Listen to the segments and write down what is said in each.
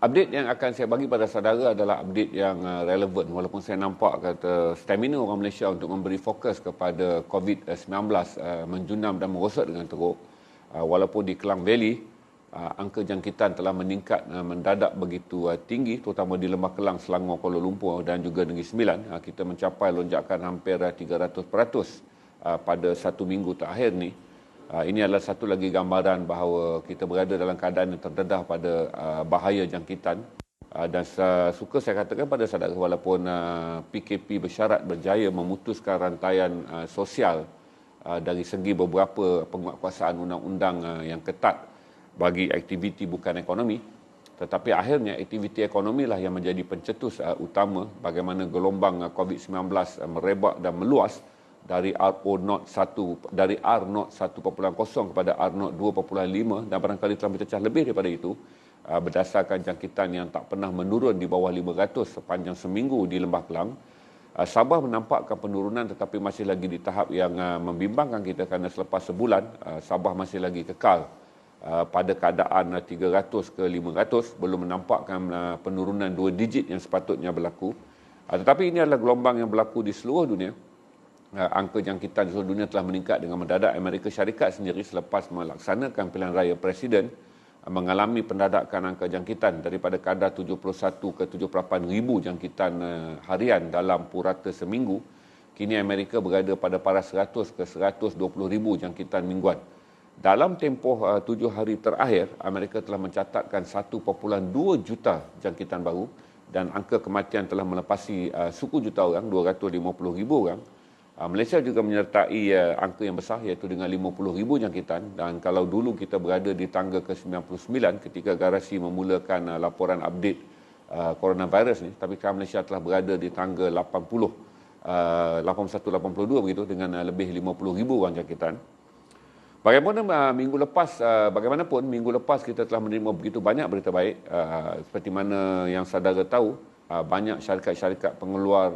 Update yang akan saya bagi pada saudara adalah update yang relevan, walaupun saya nampak kata stamina orang Malaysia untuk memberi fokus kepada COVID-19 menjunam dan merosot dengan teruk. Walaupun di Klang Valley angka jangkitan telah meningkat mendadak begitu tinggi, terutama di Lembah Kelang, Selangor, Kuala Lumpur dan juga Negeri Sembilan. Kita mencapai lonjakan hampir 300% pada satu minggu terakhir ni. Ini adalah satu lagi gambaran bahawa kita berada dalam keadaan yang terdedah pada bahaya jangkitan. Dan suka saya katakan pada saudara, walaupun PKP bersyarat berjaya memutuskan rantaian sosial dari segi beberapa penguatkuasaan undang-undang yang ketat bagi aktiviti bukan ekonomi, tetapi akhirnya aktiviti ekonomi lah yang menjadi pencetus utama bagaimana gelombang COVID-19 merebak dan meluas dari R0 1.0 kepada R0 2.5 dan barangkali telah bercecah lebih daripada itu berdasarkan jangkitan yang tak pernah menurun di bawah 500 sepanjang seminggu di Lembah Kelang. Sabah menampakkan penurunan tetapi masih lagi di tahap yang membimbangkan kita kerana selepas sebulan Sabah masih lagi kekal pada keadaan 300 ke 500, belum menampakkan penurunan 2 digit yang sepatutnya berlaku. Tetapi ini adalah gelombang yang berlaku di seluruh dunia. Angka jangkitan di seluruh dunia telah meningkat dengan mendadak. Amerika Syarikat sendiri selepas melaksanakan pilihan raya presiden mengalami pendadakan angka jangkitan daripada kadar 71 ke 78 ribu jangkitan harian dalam purata seminggu. Kini Amerika berada pada paras 100 ke 120 ribu jangkitan mingguan. Dalam tempoh 7 hari terakhir, Amerika telah mencatatkan 1.2 juta jangkitan baru dan angka kematian telah melepasi suku juta orang, 250 ribu orang. Malaysia juga menyertai angka yang besar iaitu dengan 50,000 jangkitan, dan kalau dulu kita berada di tangga ke-99 ketika Garasi memulakan laporan update coronavirus ni, tapi sekarang Malaysia telah berada di tangga 81-82 begitu dengan lebih 50,000 orang jangkitan. Bagaimanapun minggu lepas kita telah menerima begitu banyak berita baik, seperti mana yang saudara tahu, banyak syarikat-syarikat pengeluar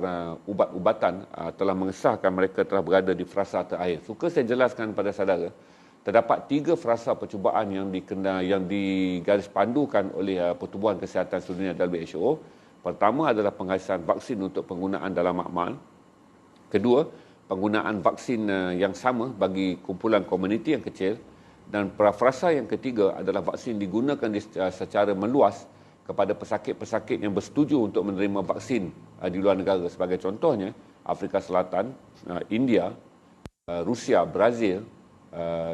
ubat-ubatan telah mengesahkan mereka telah berada di frasa terakhir. Suka saya jelaskan pada saudara, terdapat 3 frasa percubaan yang digaris pandukan oleh Pertubuhan Kesihatan Sedunia WHO. Pertama adalah penghasilan vaksin untuk penggunaan dalam makmal. Kedua, penggunaan vaksin yang sama bagi kumpulan komuniti yang kecil. Dan frasa yang ketiga adalah vaksin digunakan secara meluas kepada pesakit-pesakit yang bersetuju untuk menerima vaksin di luar negara. Sebagai contohnya, Afrika Selatan, India, Rusia, Brazil,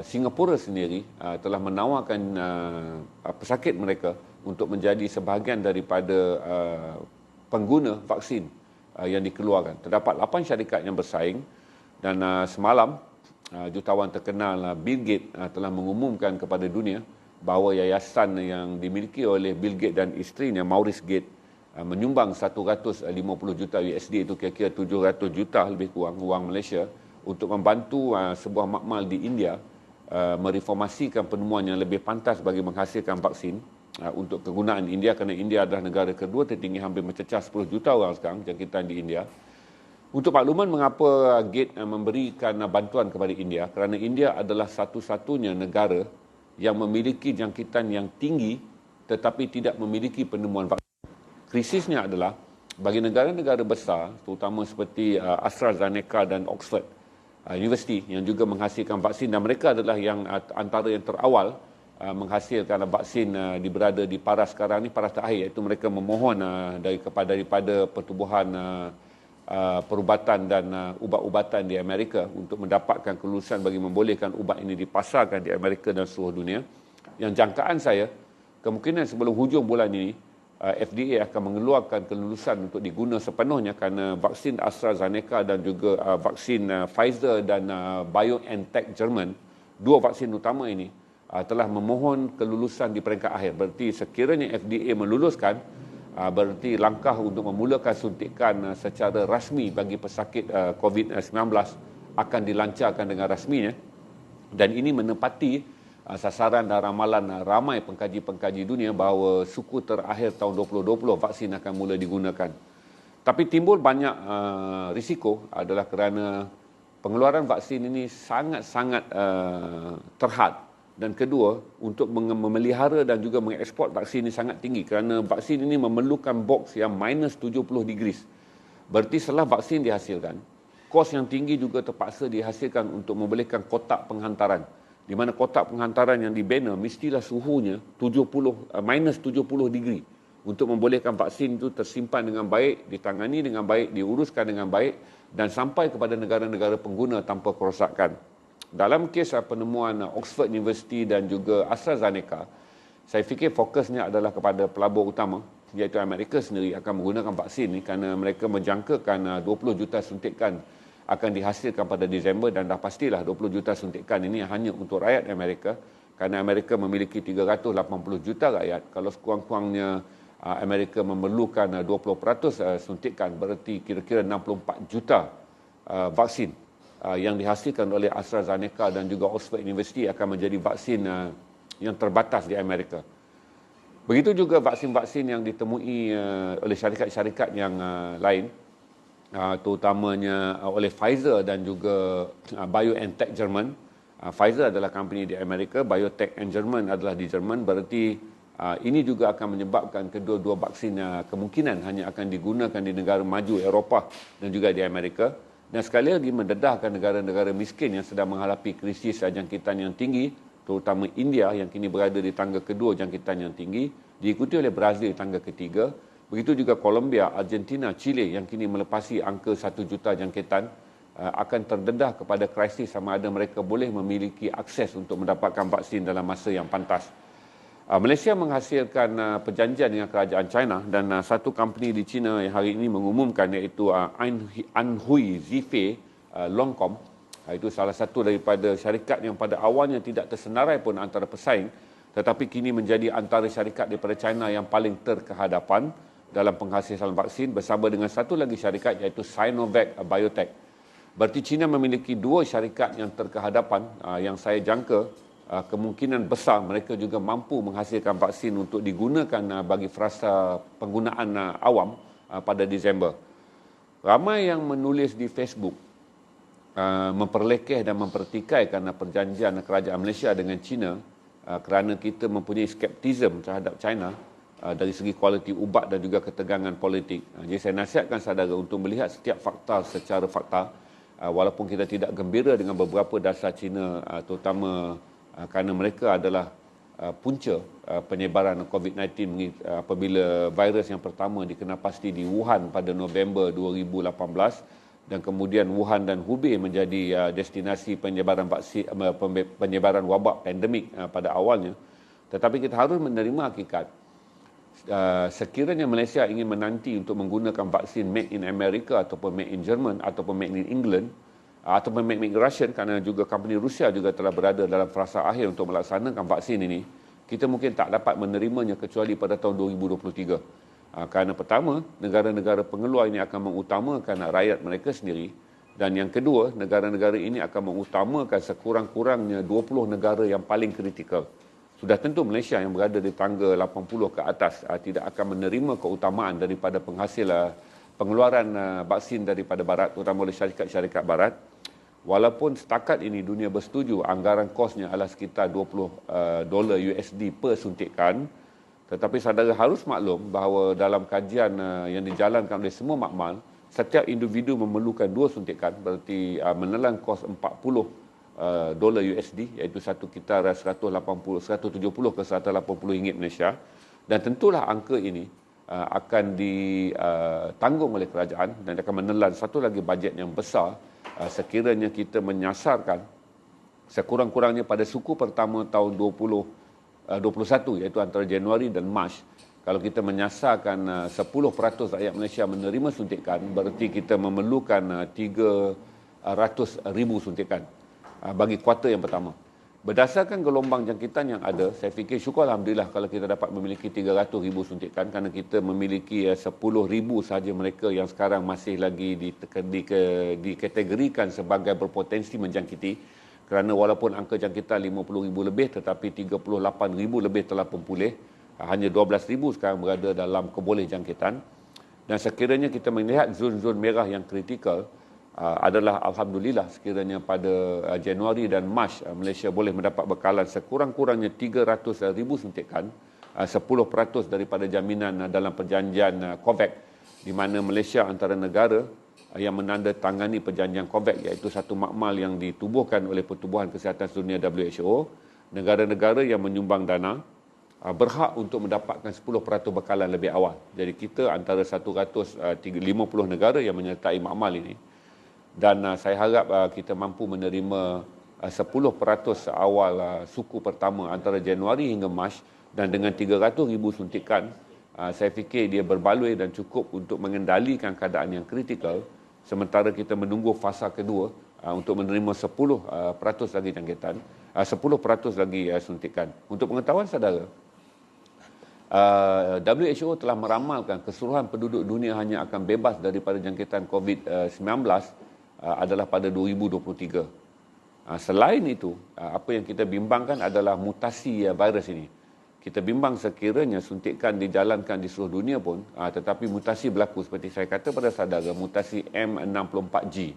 Singapura sendiri telah menawarkan pesakit mereka untuk menjadi sebahagian daripada pengguna vaksin yang dikeluarkan. Terdapat 8 syarikat yang bersaing dan semalam jutawan terkenal Bill Gates telah mengumumkan kepada dunia bahawa yayasan yang dimiliki oleh Bill Gates dan isterinya Maurice Gates menyumbang 150 juta USD, itu kira-kira 700 juta lebih kurang wang Malaysia, untuk membantu sebuah makmal di India mereformasikan penemuan yang lebih pantas bagi menghasilkan vaksin untuk kegunaan India, kerana India adalah negara kedua tertinggi, hampir mencecah 10 juta orang sekarang jangkitan di India. Untuk makluman mengapa Gates memberikan bantuan kepada India, kerana India adalah satu-satunya negara yang memiliki jangkitan yang tinggi tetapi tidak memiliki penemuan vaksin. Krisisnya adalah bagi negara-negara besar, terutama seperti AstraZeneca dan Oxford University yang juga menghasilkan vaksin, dan mereka adalah yang antara yang terawal menghasilkan vaksin berada di paras sekarang ni, paras terakhir, iaitu mereka memohon daripada Pertubuhan Perubatan dan Ubat-ubatan di Amerika untuk mendapatkan kelulusan bagi membolehkan ubat ini dipasarkan di Amerika dan seluruh dunia. Yang jangkaan saya, kemungkinan sebelum hujung bulan ini FDA akan mengeluarkan kelulusan untuk diguna sepenuhnya, kerana vaksin AstraZeneca dan juga vaksin Pfizer dan BioNTech Jerman, 2 vaksin utama ini telah memohon kelulusan di peringkat akhir. Berarti sekiranya FDA meluluskan, berarti langkah untuk memulakan suntikan secara rasmi bagi pesakit COVID-19 akan dilancarkan dengan rasminya, dan ini menepati sasaran dan ramalan ramai pengkaji-pengkaji dunia bahawa suku terakhir tahun 2020 vaksin akan mula digunakan. Tapi timbul banyak risiko adalah kerana pengeluaran vaksin ini sangat-sangat terhad Dan kedua, untuk memelihara dan juga mengeksport vaksin ini sangat tinggi kerana vaksin ini memerlukan box yang minus 70 degrees. Berarti setelah vaksin dihasilkan, kos yang tinggi juga terpaksa dihasilkan untuk membolehkan kotak penghantaran. Di mana kotak penghantaran yang dibina mestilah suhunya minus 70 degree untuk membolehkan vaksin itu tersimpan dengan baik, ditangani dengan baik, diuruskan dengan baik dan sampai kepada negara-negara pengguna tanpa kerosakan. Dalam kes penemuan Oxford University dan juga AstraZeneca, saya fikir fokusnya adalah kepada pelabur utama, iaitu Amerika sendiri akan menggunakan vaksin ini kerana mereka menjangkakan 20 juta suntikan akan dihasilkan pada Disember dan dah pastilah 20 juta suntikan ini hanya untuk rakyat Amerika kerana Amerika memiliki 380 juta rakyat. Kalau sekurang-kurangnya Amerika memerlukan 20% suntikan, berarti kira-kira 64 juta vaksin yang dihasilkan oleh AstraZeneca dan juga Oxford University akan menjadi vaksin yang terbatas di Amerika. Begitu juga vaksin-vaksin yang ditemui oleh syarikat-syarikat yang lain, terutamanya oleh Pfizer dan juga BioNTech Jerman. Pfizer adalah company di Amerika, BioNTech and Jerman adalah di Jerman, berarti ini juga akan menyebabkan kedua-dua vaksin kemungkinan hanya akan digunakan di negara maju Eropah dan juga di Amerika. Dan sekali lagi mendedahkan negara-negara miskin yang sedang menghadapi krisis jangkitan yang tinggi, terutama India yang kini berada di tangga kedua jangkitan yang tinggi, diikuti oleh Brazil di tangga ketiga. Begitu juga Colombia, Argentina, Chile yang kini melepasi angka 1 juta jangkitan akan terdedah kepada krisis sama ada mereka boleh memiliki akses untuk mendapatkan vaksin dalam masa yang pantas. Malaysia menghasilkan perjanjian dengan kerajaan China dan satu company di China yang hari ini mengumumkan iaitu Anhui Zhifei Longcom. Itu salah satu daripada syarikat yang pada awalnya tidak tersenarai pun antara pesaing tetapi kini menjadi antara syarikat daripada China yang paling terkehadapan dalam penghasilan vaksin bersama dengan satu lagi syarikat iaitu Sinovac Biotech. Berarti China memiliki dua syarikat yang terkehadapan yang saya jangka kemungkinan besar mereka juga mampu menghasilkan vaksin untuk digunakan bagi frasa penggunaan awam pada Disember. Ramai yang menulis di Facebook memperlekeh dan mempertikaikan perjanjian kerajaan Malaysia dengan China kerana kita mempunyai skeptism terhadap China dari segi kualiti ubat dan juga ketegangan politik. Jadi saya nasihatkan saudara untuk melihat setiap fakta secara fakta walaupun kita tidak gembira dengan beberapa dasar China terutama kerana mereka adalah punca penyebaran COVID-19 apabila virus yang pertama dikenal pasti di Wuhan pada November 2018 dan kemudian Wuhan dan Hubei menjadi destinasi penyebaran vaksin, penyebaran wabak pandemik pada awalnya. Tetapi kita harus menerima hakikat sekiranya Malaysia ingin menanti untuk menggunakan vaksin made in America ataupun made in Jerman ataupun made in England ataupun made in Russian kerana juga company Rusia juga telah berada dalam fasa akhir untuk melaksanakan vaksin ini, kita mungkin tak dapat menerimanya kecuali pada tahun 2023. Kerana pertama, negara-negara pengeluar ini akan mengutamakan rakyat mereka sendiri dan yang kedua, negara-negara ini akan mengutamakan sekurang-kurangnya 20 negara yang paling kritikal. Sudah tentu Malaysia yang berada di tangga 80 ke atas tidak akan menerima keutamaan daripada penghasil pengeluaran vaksin daripada barat, terutama oleh syarikat-syarikat barat. Walaupun setakat ini dunia bersetuju anggaran kosnya adalah sekitar $20 USD per suntikan, tetapi saudara harus maklum bahawa dalam kajian yang dijalankan oleh semua makmal, setiap individu memerlukan 2 suntikan, berarti menelan kos $40 USD, iaitu satu kitar 170 ke 180 ringgit Malaysia. Dan tentulah angka ini akan ditanggung oleh kerajaan dan akan menelan satu lagi bajet yang besar sekiranya kita menyasarkan sekurang-kurangnya pada suku pertama tahun 2021 iaitu antara Januari dan Mac. Kalau kita menyasarkan 10% rakyat Malaysia menerima suntikan, berarti kita memerlukan 300,000 suntikan bagi kuartal yang pertama. Berdasarkan gelombang jangkitan yang ada, saya fikir syukur Alhamdulillah kalau kita dapat memiliki 300,000 suntikan kerana kita memiliki 10,000 sahaja mereka yang sekarang masih lagi dikategorikan sebagai berpotensi menjangkiti kerana walaupun angka jangkitan 50,000 lebih tetapi 38,000 lebih telah pun pulih, hanya 12,000 sekarang berada dalam keboleh jangkitan dan sekiranya kita melihat zon-zon merah yang kritikal, adalah alhamdulillah sekiranya pada Januari dan Mac Malaysia boleh mendapat bekalan sekurang-kurangnya 300,000 suntikan, 10% daripada jaminan dalam perjanjian COVAX, di mana Malaysia antara negara yang menandatangani perjanjian COVAX, iaitu satu makmal yang ditubuhkan oleh Pertubuhan Kesihatan Dunia WHO. Negara-negara yang menyumbang dana berhak untuk mendapatkan 10% bekalan lebih awal. Jadi kita antara 150 negara yang menyertai makmal ini, dan saya harap kita mampu menerima 10% awal suku pertama antara Januari hingga Mac, dan dengan 300,000 suntikan, saya fikir dia berbaloi dan cukup untuk mengendalikan keadaan yang kritikal, sementara kita menunggu fasa kedua untuk menerima 10% lagi jangkitan, 10% lagi suntikan. Untuk pengetahuan saudara, WHO telah meramalkan keseluruhan penduduk dunia hanya akan bebas daripada jangkitan COVID-19 adalah pada 2023. Selain itu, apa yang kita bimbangkan adalah mutasi virus ini. Kita bimbang sekiranya suntikan dijalankan di seluruh dunia pun, tetapi mutasi berlaku seperti saya kata pada saudara, mutasi M64G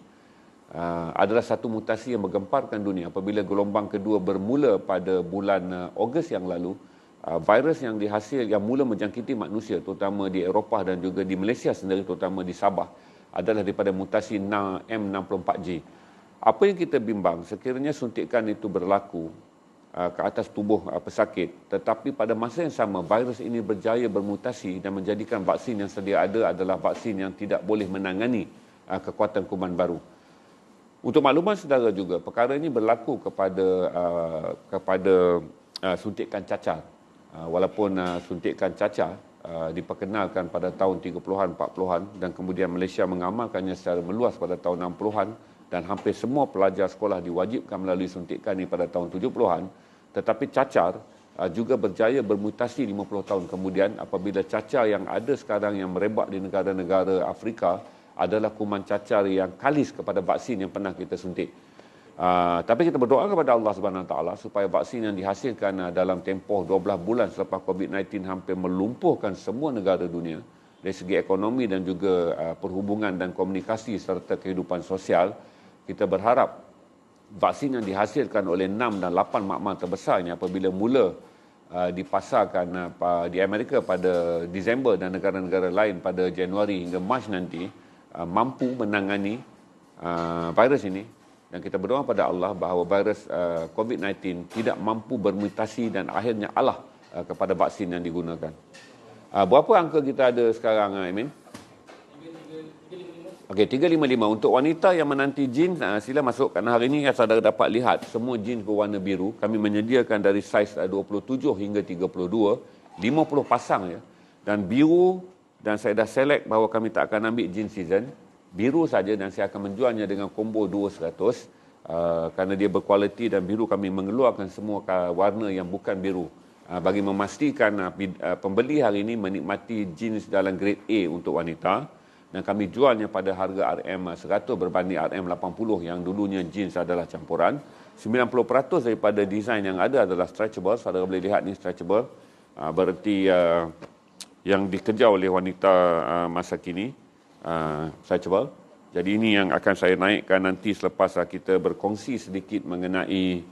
adalah satu mutasi yang menggemparkan dunia. Apabila gelombang kedua bermula pada bulan Ogos yang lalu, virus yang mula menjangkiti manusia, terutama di Eropah dan juga di Malaysia sendiri, terutama di Sabah, adalah daripada mutasi M64G. Apa yang kita bimbang, sekiranya suntikan itu berlaku ke atas tubuh pesakit, tetapi pada masa yang sama virus ini berjaya bermutasi dan menjadikan vaksin yang sedia ada adalah vaksin yang tidak boleh menangani kekuatan kuman baru. Untuk makluman saudara juga, perkara ini berlaku kepada suntikan cacar. Walaupun suntikan cacar diperkenalkan pada tahun 30-an, 40-an, dan kemudian Malaysia mengamalkannya secara meluas pada tahun 60-an, dan hampir semua pelajar sekolah diwajibkan melalui suntikan ini pada tahun 70-an, tetapi cacar juga berjaya bermutasi 50 tahun kemudian, apabila cacar yang ada sekarang yang merebak di negara-negara Afrika adalah kuman cacar yang kalis kepada vaksin yang pernah kita suntik. Tapi kita berdoa kepada Allah SWT supaya vaksin yang dihasilkan dalam tempoh 12 bulan selepas COVID-19 hampir melumpuhkan semua negara dunia dari segi ekonomi dan juga perhubungan dan komunikasi serta kehidupan sosial. Kita berharap vaksin yang dihasilkan oleh 6 dan 8 makmal terbesar ini apabila mula dipasarkan di Amerika pada Disember dan negara-negara lain pada Januari hingga Mac nanti, mampu menangani virus ini. Dan kita berdoa pada Allah bahawa virus COVID-19 tidak mampu bermutasi dan akhirnya alah kepada vaksin yang digunakan. Berapa angka kita ada sekarang, Amin? Okey, 355. Untuk wanita yang menanti jin, sila masuk, kerana hari ini saudara dapat lihat semua jin berwarna biru. Kami menyediakan dari saiz 27 hingga 32, 50 pasang ya. Dan biru, dan saya dah select bahawa kami tak akan ambil jin season biru saja, dan saya akan menjualnya dengan combo 200 kerana dia berkualiti, dan biru kami mengeluarkan semua warna yang bukan biru bagi memastikan pembeli hari ini menikmati jeans dalam grade A untuk wanita, dan kami jualnya pada harga RM100 berbanding RM80 yang dulunya jeans adalah campuran. 90% daripada desain yang ada adalah stretchable. Saudara boleh lihat ni stretchable, bererti yang dikejar oleh wanita masa kini. Stretchable. Jadi ini yang akan saya naikkan nanti selepas kita berkongsi sedikit mengenai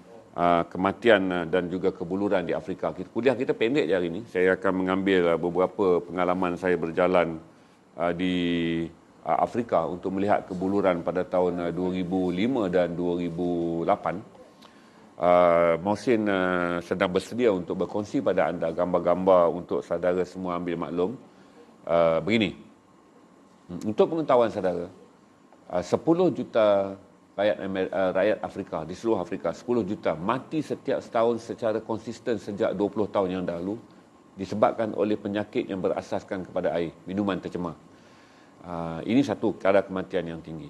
kematian dan juga kebuluran di Afrika. Kuliah kita pendek je hari ini. Saya akan mengambil beberapa pengalaman saya berjalan di Afrika untuk melihat kebuluran pada tahun 2005 dan 2008. Mohsin sedang bersedia untuk berkongsi pada anda gambar-gambar untuk saudara semua ambil maklum. Begini. Untuk pengetahuan saudara, 10 juta rakyat Afrika, di seluruh Afrika, 10 juta mati setiap setahun secara konsisten sejak 20 tahun yang dahulu disebabkan oleh penyakit yang berasaskan kepada air, minuman tercemar. Ini satu kadar kematian yang tinggi.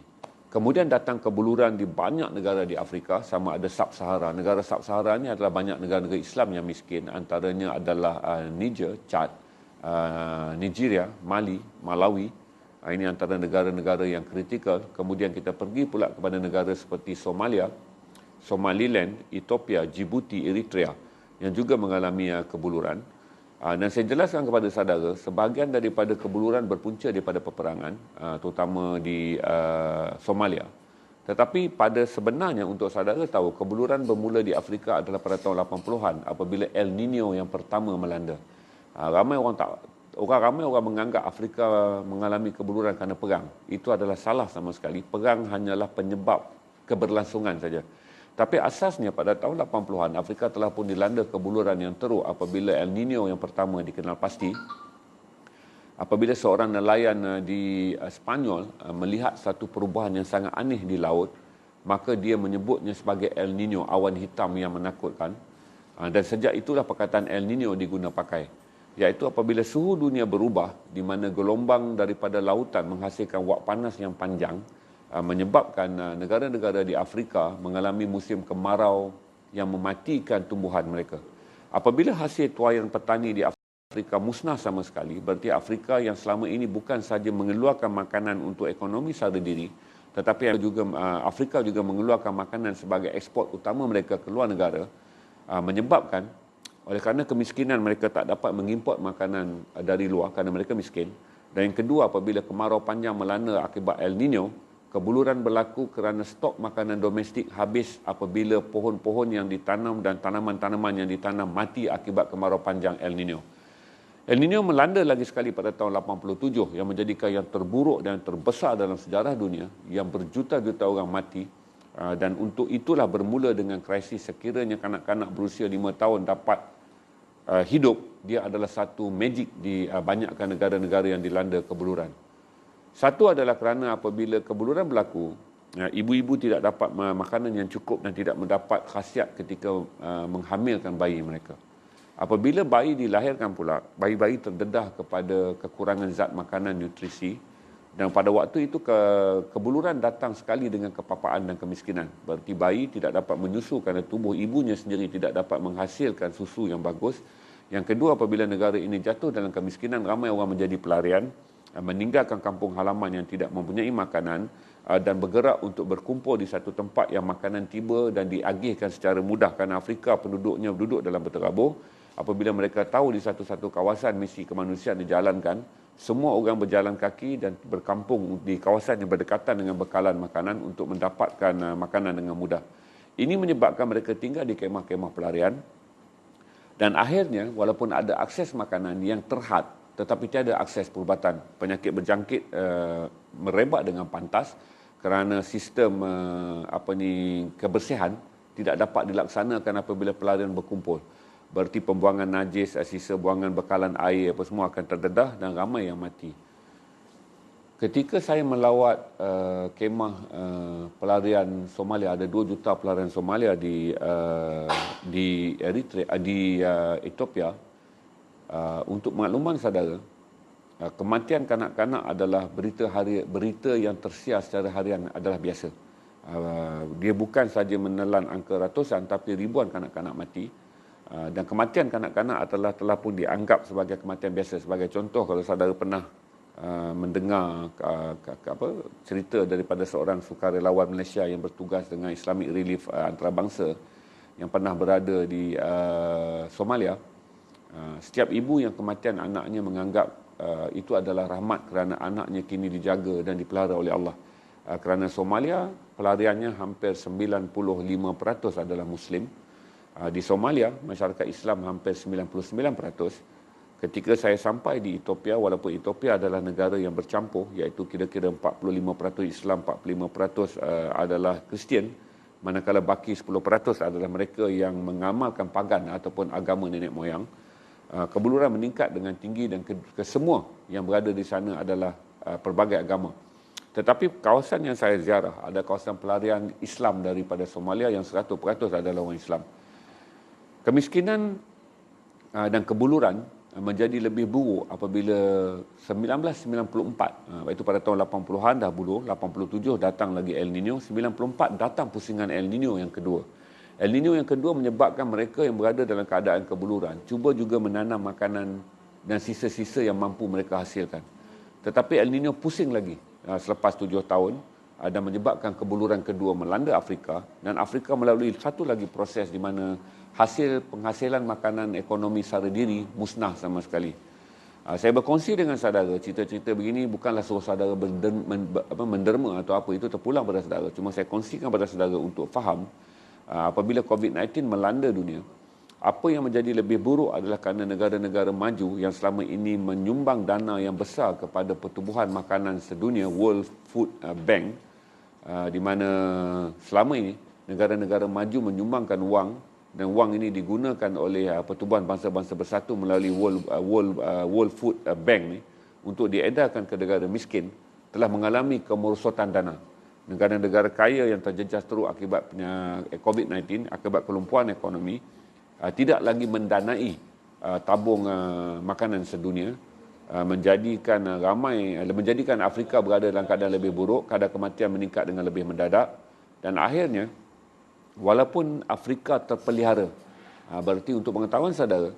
Kemudian datang kebuluran di banyak negara di Afrika, sama ada Sub-Sahara. Negara Sub-Sahara ini adalah banyak negara-negara Islam yang miskin, antaranya adalah Niger, Chad, Nigeria, Mali, Malawi. Ini antara negara-negara yang kritikal. Kemudian kita pergi pula kepada negara seperti Somalia, Somaliland, Ethiopia, Djibouti, Eritrea yang juga mengalami kebuluran. Dan saya jelaskan kepada saudara, sebahagian daripada kebuluran berpunca daripada peperangan, terutama di Somalia. Tetapi pada sebenarnya untuk saudara tahu, kebuluran bermula di Afrika adalah pada tahun 80-an apabila El Nino yang pertama melanda. Ramai orang menganggap Afrika mengalami kebuluran kerana perang. Itu adalah salah sama sekali. Perang hanyalah penyebab keberlangsungan saja. Tapi asasnya pada tahun 80-an Afrika telah pun dilanda kebuluran yang teruk apabila El Nino yang pertama dikenal pasti. Apabila seorang nelayan di Spanyol melihat satu perubahan yang sangat aneh di laut, maka dia menyebutnya sebagai El Nino, awan hitam yang menakutkan. Dan sejak itulah perkataan El Nino diguna pakai. Iaitu apabila suhu dunia berubah, di mana gelombang daripada lautan menghasilkan wak panas yang panjang, menyebabkan negara-negara di Afrika mengalami musim kemarau yang mematikan tumbuhan mereka. Apabila hasil tuaian petani di Afrika musnah sama sekali, berarti Afrika yang selama ini bukan sahaja mengeluarkan makanan untuk ekonomi sara diri, tetapi Afrika juga mengeluarkan makanan sebagai ekspor utama mereka ke luar negara, menyebabkan oleh kerana kemiskinan mereka tak dapat mengimport makanan dari luar kerana mereka miskin. Dan yang kedua, apabila kemarau panjang melanda akibat El Nino, kebuluran berlaku kerana stok makanan domestik habis apabila pohon-pohon yang ditanam dan tanaman-tanaman yang ditanam mati akibat kemarau panjang El Nino. El Nino melanda lagi sekali pada tahun 87 yang menjadikan yang terburuk dan terbesar dalam sejarah dunia, yang berjuta-juta orang mati. Dan untuk itulah bermula dengan krisis. Sekiranya kanak-kanak berusia 5 tahun dapat hidup, dia adalah satu magic di banyakkan negara-negara yang dilanda kebuluran. Satu adalah kerana apabila kebuluran berlaku, ibu-ibu tidak dapat makanan yang cukup dan tidak mendapat khasiat ketika menghamilkan bayi mereka. Apabila bayi dilahirkan pula, bayi-bayi terdedah kepada kekurangan zat makanan nutrisi, dan pada waktu itu kebuluran datang sekali dengan kepapaan dan kemiskinan. Berarti bayi tidak dapat menyusu kerana tubuh ibunya sendiri tidak dapat menghasilkan susu yang bagus. Yang kedua, apabila negara ini jatuh dalam kemiskinan, ramai orang menjadi pelarian, meninggalkan kampung halaman yang tidak mempunyai makanan dan bergerak untuk berkumpul di satu tempat yang makanan tiba dan diagihkan secara mudah kerana Afrika penduduknya duduk dalam berterabur. Apabila mereka tahu di satu-satu kawasan misi kemanusiaan dijalankan, semua orang berjalan kaki dan berkampung di kawasan yang berdekatan dengan bekalan makanan untuk mendapatkan makanan dengan mudah. Ini menyebabkan mereka tinggal di kemah-kemah pelarian dan akhirnya walaupun ada akses makanan yang terhad, tetapi tiada akses perubatan. Penyakit berjangkit merebak dengan pantas kerana sistem kebersihan tidak dapat dilaksanakan apabila pelarian berkumpul. Berarti pembuangan najis, sisa buangan bekalan air apa semua akan terdedah dan ramai yang mati. Ketika saya melawat kemah pelarian Somalia, ada 2 juta pelarian Somalia di Eritrea, di Ethiopia. Untuk makluman saudara, kematian kanak-kanak adalah berita yang tersiar secara harian adalah biasa. Dia bukan saja menelan angka ratusan tapi ribuan kanak-kanak mati. Dan kematian kanak-kanak telah pun dianggap sebagai kematian biasa. Sebagai contoh, kalau saudara pernah mendengar cerita daripada seorang sukarelawan Malaysia yang bertugas dengan Islamic Relief Antarabangsa yang pernah berada di Somalia, setiap ibu yang kematian anaknya menganggap itu adalah rahmat kerana anaknya kini dijaga dan dipelihara oleh Allah. Kerana Somalia, pelariannya hampir 95% adalah Muslim. Di Somalia, masyarakat Islam hampir 99%. Ketika saya sampai di Ethiopia, walaupun Ethiopia adalah negara yang bercampur, iaitu kira-kira 45% Islam, 45% adalah Kristian, manakala baki 10% adalah mereka yang mengamalkan pagan ataupun agama nenek moyang. Kebuluran meningkat dengan tinggi dan kesemua yang berada di sana adalah pelbagai agama. Tetapi kawasan yang saya ziarah, ada kawasan pelarian Islam daripada Somalia yang 100% adalah orang Islam. Kemiskinan dan kebuluran menjadi lebih buruk apabila 1994, itu pada tahun 80-an dah buruk, 87 datang lagi El Nino, 94 datang pusingan El Nino yang kedua. El Nino yang kedua menyebabkan mereka yang berada dalam keadaan kebuluran cuba juga menanam makanan dan sisa-sisa yang mampu mereka hasilkan. Tetapi El Nino pusing lagi selepas 7 tahun dan menyebabkan kebuluran kedua melanda Afrika, dan Afrika melalui satu lagi proses di mana penghasilan makanan ekonomi sara diri musnah sama sekali. Saya berkongsi dengan saudara cerita-cerita begini bukanlah suruh saudara menderma atau apa, itu terpulang pada saudara. Cuma saya kongsikan pada saudara untuk faham apabila COVID-19 melanda dunia, apa yang menjadi lebih buruk adalah kerana negara-negara maju yang selama ini menyumbang dana yang besar kepada pertubuhan makanan sedunia, World Food Bank, di mana selama ini negara-negara maju menyumbangkan wang, dan wang ini digunakan oleh Pertubuhan Bangsa-Bangsa Bersatu melalui World Food Bank ni untuk diedarkan ke negara miskin, telah mengalami kemerosotan dana. Negara-negara kaya yang terjejas teruk akibat COVID-19, akibat kelumpuhan ekonomi, tidak lagi mendanai tabung makanan sedunia, menjadikan Afrika berada dalam keadaan lebih buruk, kadar kematian meningkat dengan lebih mendadak, dan akhirnya walaupun Afrika terpelihara, berarti untuk pengetahuan saudara,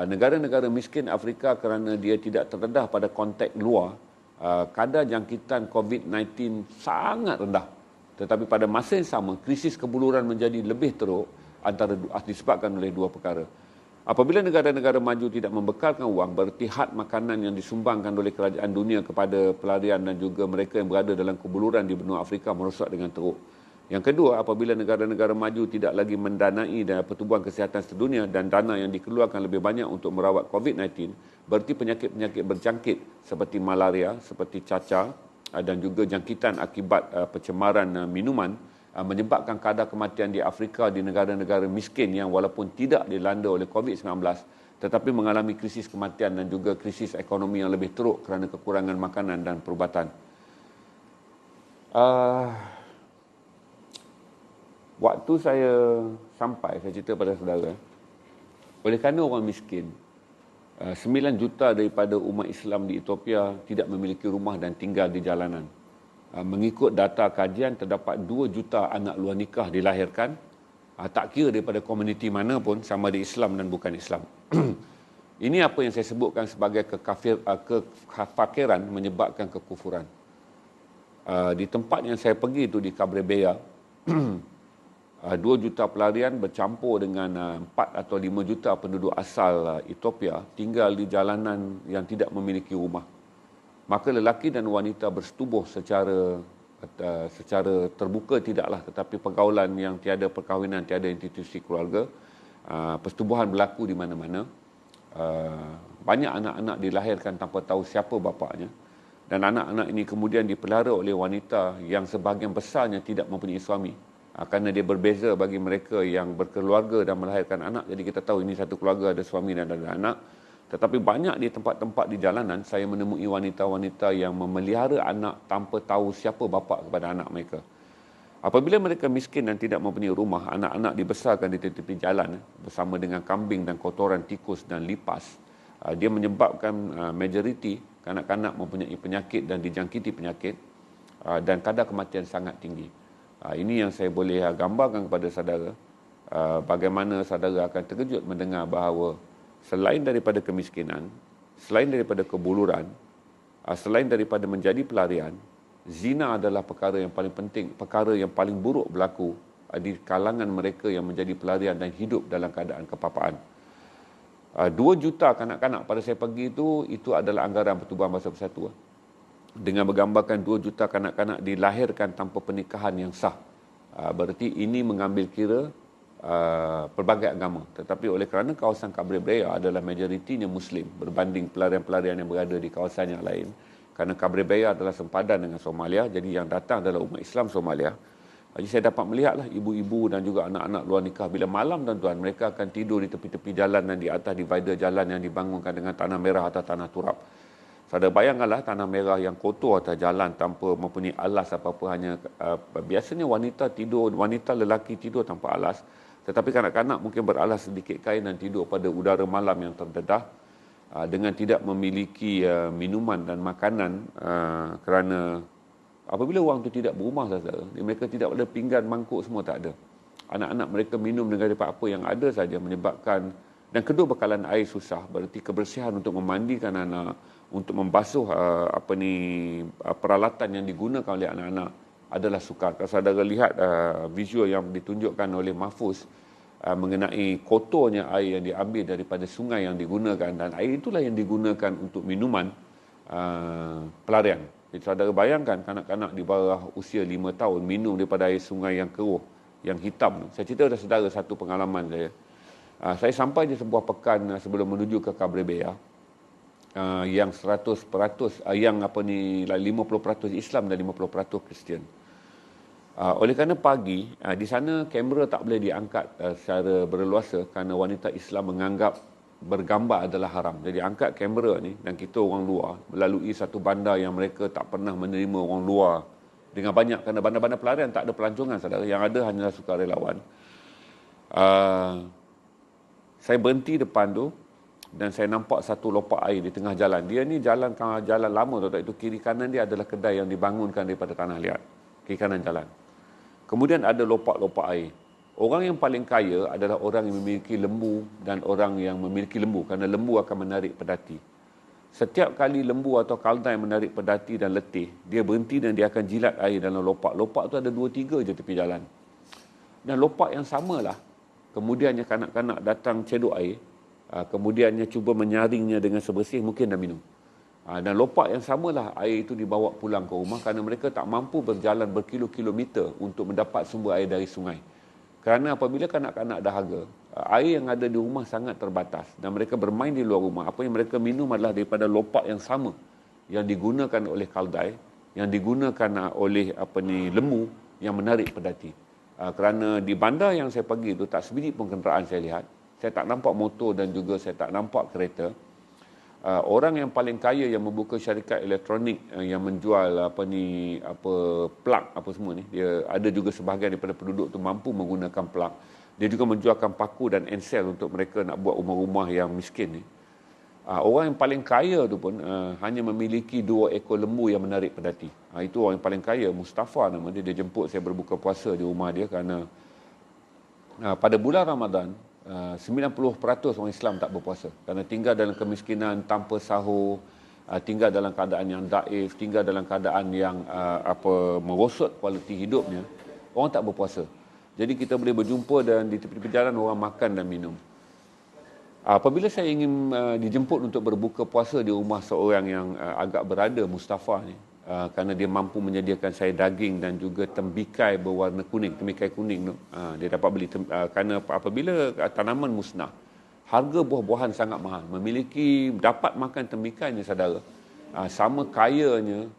negara-negara miskin Afrika kerana dia tidak terdedah pada konteks luar, kadar jangkitan COVID-19 sangat rendah. Tetapi pada masa yang sama, krisis kebuluran menjadi lebih teruk disebabkan oleh dua perkara. Apabila negara-negara maju tidak membekalkan wang, berarti had makanan yang disumbangkan oleh kerajaan dunia kepada pelarian dan juga mereka yang berada dalam kebuluran di benua Afrika merosot dengan teruk. Yang kedua, apabila negara-negara maju tidak lagi mendanai pertubuhan kesihatan sedunia dan dana yang dikeluarkan lebih banyak untuk merawat COVID-19, berarti penyakit-penyakit berjangkit seperti malaria, seperti cacar dan juga jangkitan akibat pencemaran minuman menyebabkan kadar kematian di Afrika, di negara-negara miskin yang walaupun tidak dilanda oleh COVID-19 tetapi mengalami krisis kematian dan juga krisis ekonomi yang lebih teruk kerana kekurangan makanan dan perubatan. Waktu saya sampai, saya cerita pada saudara, oleh kerana orang miskin, 9 juta daripada umat Islam di Ethiopia tidak memiliki rumah dan tinggal di jalanan. Mengikut data kajian, terdapat 2 juta anak luar nikah dilahirkan, tak kira daripada komuniti mana pun, sama ada Islam dan bukan Islam. Ini apa yang saya sebutkan sebagai kefakiran menyebabkan kekufuran. Di tempat yang saya pergi itu di Kabre Beya, 2 juta pelarian bercampur dengan 4 atau 5 juta penduduk asal Ethiopia tinggal di jalanan yang tidak memiliki rumah. Maka lelaki dan wanita bersetubuh secara terbuka tidaklah, tetapi pergaulan yang tiada perkahwinan, tiada institusi keluarga, persetubuhan berlaku di mana-mana. Banyak anak-anak dilahirkan tanpa tahu siapa bapaknya, dan anak-anak ini kemudian dipelihara oleh wanita yang sebahagian besarnya tidak mempunyai suami. Kerana dia berbeza bagi mereka yang berkeluarga dan melahirkan anak. Jadi kita tahu ini satu keluarga, ada suami dan ada anak. Tetapi banyak di tempat-tempat di jalanan, saya menemui wanita-wanita yang memelihara anak tanpa tahu siapa bapa kepada anak mereka. Apabila mereka miskin dan tidak mempunyai rumah, anak-anak dibesarkan di tepi jalan bersama dengan kambing dan kotoran tikus dan lipas. Dia menyebabkan majoriti kanak-kanak mempunyai penyakit dan dijangkiti penyakit, dan kadar kematian sangat tinggi. Ini yang saya boleh gambarkan kepada saudara, bagaimana saudara akan terkejut mendengar bahawa selain daripada kemiskinan, selain daripada kebuluran, selain daripada menjadi pelarian, zina adalah perkara yang paling penting, perkara yang paling buruk berlaku di kalangan mereka yang menjadi pelarian dan hidup dalam keadaan kepapaan. 2 juta kanak-kanak pada saya pergi itu adalah anggaran Pertubuhan Bangsa Bersatu. Dengan menggambarkan 2 juta kanak-kanak dilahirkan tanpa pernikahan yang sah. Berarti ini mengambil kira pelbagai agama. Tetapi oleh kerana kawasan Kabre Beya adalah majoritinya Muslim berbanding pelarian-pelarian yang berada di kawasan yang lain. Kerana Kabre Beya adalah sempadan dengan Somalia, jadi yang datang adalah umat Islam Somalia. Jadi saya dapat melihatlah ibu-ibu dan juga anak-anak luar nikah. Bila malam tuan-tuan, mereka akan tidur di tepi-tepi jalan dan di atas divider jalan yang dibangunkan dengan tanah merah atau tanah turap. Saudara bayangkanlah tanah merah yang kotor atas jalan tanpa mempunyai alas apa-apa, hanya biasanya wanita lelaki tidur tanpa alas, tetapi kanak-kanak mungkin beralas sedikit kain dan tidur pada udara malam yang terdedah, dengan tidak memiliki minuman dan makanan, kerana apabila orang itu tidak berumah, saudara, mereka tidak ada pinggan, mangkuk, semua tak ada. Anak-anak mereka minum dengan apa yang ada saja, menyebabkan, dan kedua bekalan air susah, berarti kebersihan untuk memandikan anak, untuk membasuh peralatan yang digunakan oleh anak-anak adalah sukar. Kalau saudara lihat visual yang ditunjukkan oleh Mahfuz mengenai kotornya air yang diambil daripada sungai yang digunakan, dan air itulah yang digunakan untuk minuman pelarian. Jadi saudara bayangkan kanak-kanak di bawah usia 5 tahun minum daripada air sungai yang keruh, yang hitam. Saya cerita kepada saudara satu pengalaman saya. Saya sampai di sebuah pekan sebelum menuju ke Cabrera, yang 100%, yang 50% Islam dan 50% Kristian. Oleh kerana pagi, di sana kamera tak boleh diangkat secara berleluasa kerana wanita Islam menganggap bergambar adalah haram. Jadi angkat kamera ni dan kita orang luar melalui satu bandar yang mereka tak pernah menerima orang luar dengan banyak, kerana bandar-bandar pelarian tak ada pelancongan, saudara. Yang ada hanyalah sukarelawan. Saya berhenti depan tu dan saya nampak satu lopak air di tengah jalan. Dia ni jalan lama, tuan-tuan. Itu kiri kanan dia adalah kedai yang dibangunkan daripada tanah liat. Kiri kanan jalan. Kemudian ada lopak-lopak air. Orang yang paling kaya adalah orang yang memiliki lembu dan orang yang memiliki lembu, kerana lembu akan menarik pedati. Setiap kali lembu atau kaldai menarik pedati dan letih, dia berhenti dan dia akan jilat air dalam lopak. Lopak tu ada 2-3 je tepi jalan. Dan lopak yang samalah. Kemudiannya kanak-kanak datang cedok air. Kemudiannya cuba menyaringnya dengan sebersih, mungkin dah minum. Dan lopak yang samalah air itu dibawa pulang ke rumah kerana mereka tak mampu berjalan berkilo-kilometer untuk mendapat sumber air dari sungai. Kerana apabila kanak-kanak dahaga, air yang ada di rumah sangat terbatas dan mereka bermain di luar rumah. Apa yang mereka minum adalah daripada lopak yang sama yang digunakan oleh kaldai, yang digunakan oleh lembu yang menarik pedati. Kerana di bandar yang saya pergi itu tak sebiji pun kenderaan saya lihat. Saya tak nampak motor dan juga saya tak nampak kereta. Orang yang paling kaya yang membuka syarikat elektronik yang menjual plug apa semua ni, dia ada juga sebahagian daripada penduduk tu mampu menggunakan plug. Dia juga menjualkan paku dan ensel untuk mereka nak buat rumah-rumah yang miskin ni. Orang yang paling kaya tu pun hanya memiliki 2 ekor lembu yang menarik pedati. Itu orang yang paling kaya, Mustafa nama dia. Dia jemput saya berbuka puasa di rumah dia kerana pada bulan Ramadan 90% orang Islam tak berpuasa kerana tinggal dalam kemiskinan, tanpa sahur, tinggal dalam keadaan yang daif, tinggal dalam keadaan yang merosot kualiti hidupnya. Orang tak berpuasa. Jadi kita boleh berjumpa dan di tepi-tepi jalan orang makan dan minum. Apabila saya ingin dijemput untuk berbuka puasa di rumah seorang yang agak berada, Mustafa ni, kerana dia mampu menyediakan saya daging dan juga tembikai berwarna kuning, tembikai kuning tu. Dia dapat beli kerana apabila tanaman musnah, harga buah-buahan sangat mahal. Dapat makan tembikai ni, saudara, sama kayanya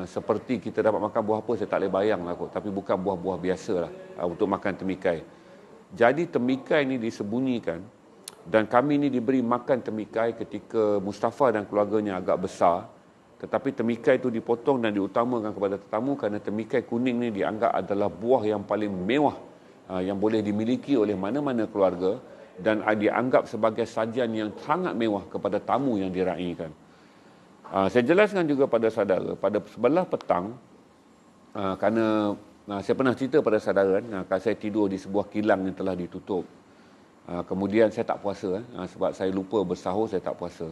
seperti kita dapat makan buah apa saya tak boleh bayang lah kot, tapi bukan buah-buah biasa lah untuk makan tembikai. Jadi tembikai ni disembunyikan dan kami ni diberi makan tembikai ketika Mustafa dan keluarganya agak besar. Tetapi tembikai itu dipotong dan diutamakan kepada tetamu kerana tembikai kuning ni dianggap adalah buah yang paling mewah yang boleh dimiliki oleh mana-mana keluarga dan dianggap sebagai sajian yang sangat mewah kepada tamu yang diraikan. Saya jelaskan juga pada saudara, pada sebelah petang, kerana saya pernah cerita pada saudara, kalau saya tidur di sebuah kilang yang telah ditutup. Kemudian saya tak puasa sebab saya lupa bersahur, saya tak puasa.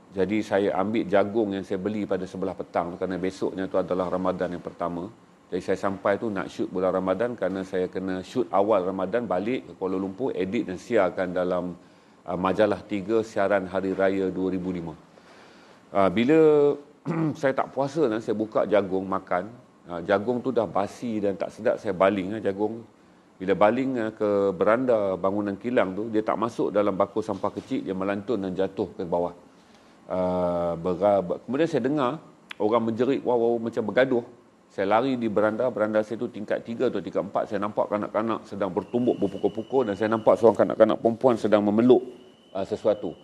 Jadi saya ambil jagung yang saya beli pada sebelah petang kerana besoknya tu adalah Ramadan yang pertama. Jadi saya sampai tu nak shoot bulan Ramadan kerana saya kena shoot awal Ramadan, balik ke Kuala Lumpur, edit dan siarkan dalam majalah 3 siaran Hari Raya 2005. Bila saya tak puasa, saya buka jagung makan. Jagung tu dah basi dan tak sedap, saya baling jagung. Bila baling ke beranda bangunan kilang tu, dia tak masuk dalam bakul sampah kecil, dia melantun dan jatuh ke bawah. Kemudian saya dengar orang menjerit, wow, macam bergaduh. Saya lari di beranda saya tu tingkat 3 atau tingkat 4. Saya nampak kanak-kanak sedang bertumbuk, berpukul-pukul dan saya nampak seorang kanak-kanak perempuan sedang memeluk sesuatu.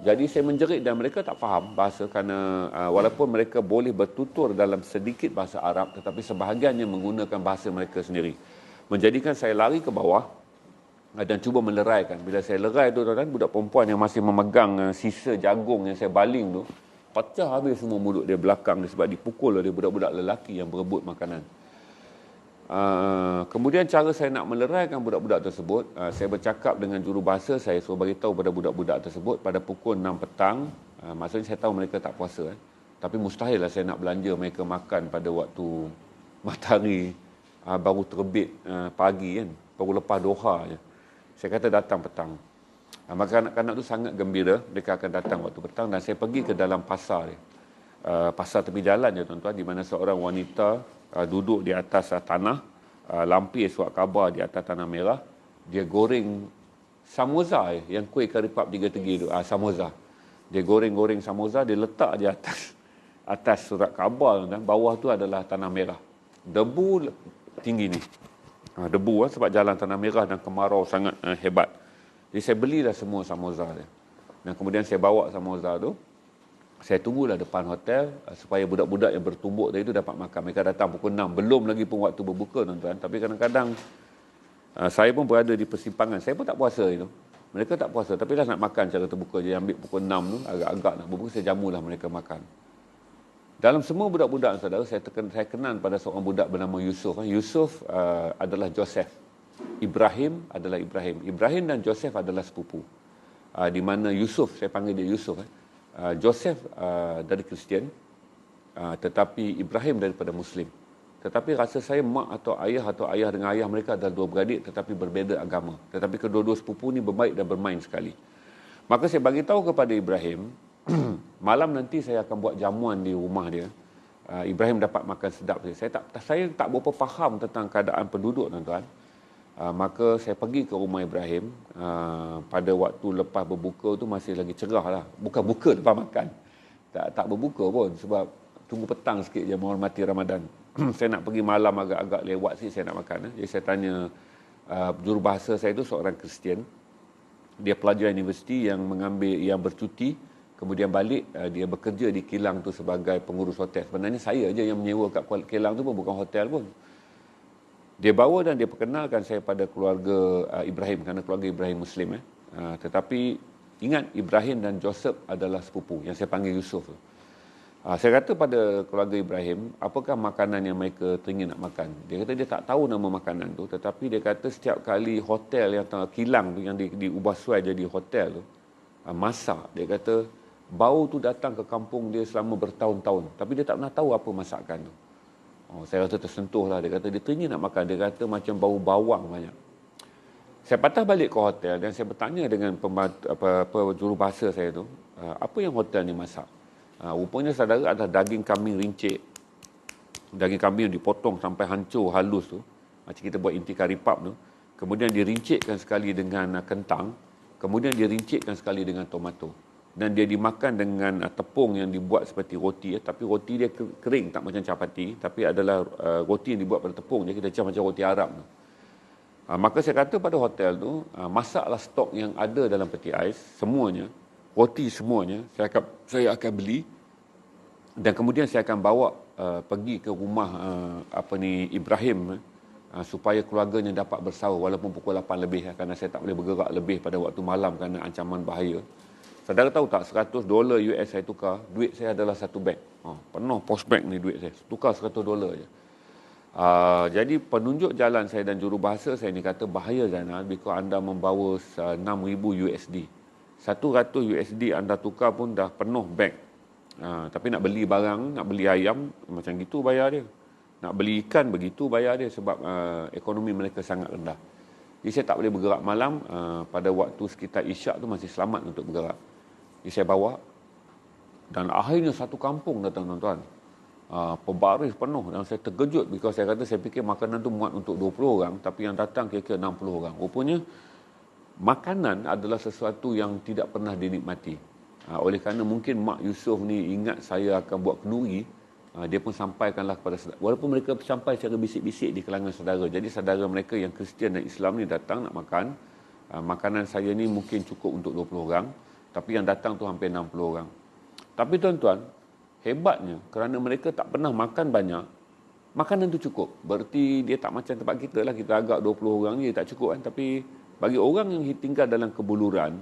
Jadi saya menjerit dan mereka tak faham bahasa kerana walaupun mereka boleh bertutur dalam sedikit bahasa Arab, tetapi sebahagiannya menggunakan bahasa mereka sendiri. Menjadikan saya lari ke bawah dan cuba meleraikan. Bila saya lerai tu, budak perempuan yang masih memegang sisa jagung yang saya baling tu, pecah habis semua mulut dia belakang dia sebab dipukul oleh budak-budak lelaki yang berebut makanan. Kemudian cara saya nak meleraikan budak-budak tersebut, saya bercakap dengan jurubahasa, saya suruh beritahu pada budak-budak tersebut pada pukul 6 petang, maksudnya saya tahu mereka tak puasa, tapi mustahil lah saya nak belanja mereka makan pada waktu matahari baru terbit pagi kan, baru lepas duha je. Saya kata datang petang. Maka anak-anak tu sangat gembira, mereka akan datang waktu petang, dan saya pergi ke dalam pasar dia. Pasar tepi jalan je tuan-tuan, di mana seorang wanita duduk di atas tanah, lampir surat khabar di atas tanah merah, dia goreng samosa yang kuih karipap 3 tegi tu, samosa. Dia goreng-goreng samosa, dia letak di atas surat khabar, dan bawah tu adalah tanah merah. Debu tinggi ni. Debu sebab jalan tanah merah dan kemarau sangat hebat. Jadi saya belilah semua samosa dia. Dan kemudian saya bawa samosa tu, saya tunggulah depan hotel supaya budak-budak yang bertumbuk tadi tu dapat makan. Mereka datang pukul 6, belum lagi pun waktu berbuka tuan-tuan. Tapi kadang-kadang saya pun berada di persimpangan. Saya pun tak puasa itu. Mereka tak puasa, tapi lah nak makan cara terbuka je. Ambil pukul 6 tu, agak-agak nak berbuka, saya jamulah mereka makan. Dalam semua budak-budak, saudara, saya kenal pada seorang budak bernama Yusuf. Yusuf adalah Joseph. Ibrahim adalah Ibrahim. Ibrahim dan Joseph adalah sepupu. Di mana Yusuf, saya panggil dia Yusuf. Joseph dari Kristian, tetapi Ibrahim daripada Muslim. Tetapi rasa saya mak atau ayah dengan ayah mereka adalah dua beradik tetapi berbeza agama. Tetapi kedua-dua sepupu ni berbaik dan bermain sekali. Maka saya bagi tahu kepada Ibrahim, malam nanti saya akan buat jamuan di rumah dia. Ibrahim dapat makan sedap. Saya tak berapa faham tentang keadaan penduduk, tuan-tuan. Maka saya pergi ke rumah Ibrahim. Pada waktu lepas berbuka tu masih lagi cerah lah. Bukan buka lepas makan. Tak berbuka pun sebab tunggu petang sikit je menghormati Ramadan. Saya nak pergi malam agak-agak lewat sikit saya nak makan. Jadi saya tanya jurubahasa saya tu seorang Kristian. Dia pelajar universiti yang bercuti. Kemudian balik, dia bekerja di kilang tu sebagai pengurus hotel. Sebenarnya saya je yang menyewa kat kilang tu pun, bukan hotel pun. Dia bawa dan dia perkenalkan saya pada keluarga Ibrahim, kerana keluarga Ibrahim Muslim. Tetapi ingat, Ibrahim dan Joseph adalah sepupu, yang saya panggil Yusuf. Saya kata pada keluarga Ibrahim, apakah makanan yang mereka teringin nak makan? Dia kata dia tak tahu nama makanan tu, tetapi dia kata setiap kali hotel yang kilang tu, yang diubah suai jadi hotel tu, masak, dia kata bau tu datang ke kampung dia selama bertahun-tahun, tapi dia tak pernah tahu apa masakan tu. Saya rasa tersentuh lah. Dia kata dia teringin nak makan. Dia kata macam bau bawang banyak. Saya patah balik ke hotel dan saya bertanya dengan jurubahasa saya tu, apa yang hotel ni masak? Rupanya saudara adalah daging kambing rincik. Daging kambing yang dipotong sampai hancur, halus tu. Macam kita buat inti karipap tu. Kemudian dirincikkan sekali dengan kentang. Kemudian dirincikkan sekali dengan tomato. Dan dia dimakan dengan tepung yang dibuat seperti roti. Tapi roti dia kering, tak macam capati. Tapi adalah roti yang dibuat pada tepung. Jadi kita macam roti Arab tu. Maka saya kata pada hotel tu, masaklah stok yang ada dalam peti ais, semuanya. Roti semuanya, saya akan beli. Dan kemudian saya akan bawa pergi ke rumah Ibrahim, supaya keluarganya dapat bersahur walaupun pukul 8 lebih. Kerana saya tak boleh bergerak lebih pada waktu malam kerana ancaman bahaya. Saudara tahu tak, $100 US saya tukar, duit saya adalah satu beg. Penuh post bag ni duit saya. Tukar $100 je. Jadi penunjuk jalan saya dan jurubahasa saya ni kata, bahaya Zainal, bila anda membawa 6,000 USD. 100 USD anda tukar pun dah penuh beg. Tapi nak beli barang, nak beli ayam, macam gitu bayar dia. Nak beli ikan, begitu bayar dia sebab ekonomi mereka sangat rendah. Jadi saya tak boleh bergerak malam. Pada waktu sekitar Isyak tu masih selamat untuk bergerak. Jadi saya bawa. Dan akhirnya satu kampung datang, tuan-tuan. Pembaris penuh. Dan saya terkejut. Because saya kata, saya fikir makanan tu muat untuk 20 orang. Tapi yang datang kira-kira 60 orang. Rupanya, makanan adalah sesuatu yang tidak pernah dinikmati. Oleh kerana mungkin Mak Yusuf ni ingat saya akan buat kenduri. Dia pun sampaikanlah kepada saudara. Walaupun mereka sampai secara bisik-bisik di kalangan saudara. Jadi saudara mereka yang Kristian dan Islam ni datang nak makan. Makanan saya ni mungkin cukup untuk 20 orang. Tapi yang datang tu hampir 60 orang. Tapi tuan-tuan, hebatnya kerana mereka tak pernah makan banyak, makanan tu cukup. Berarti dia tak macam tempat kita lah. Kita agak 20 orang ni tak cukup kan. Tapi bagi orang yang tinggal dalam kebuluran,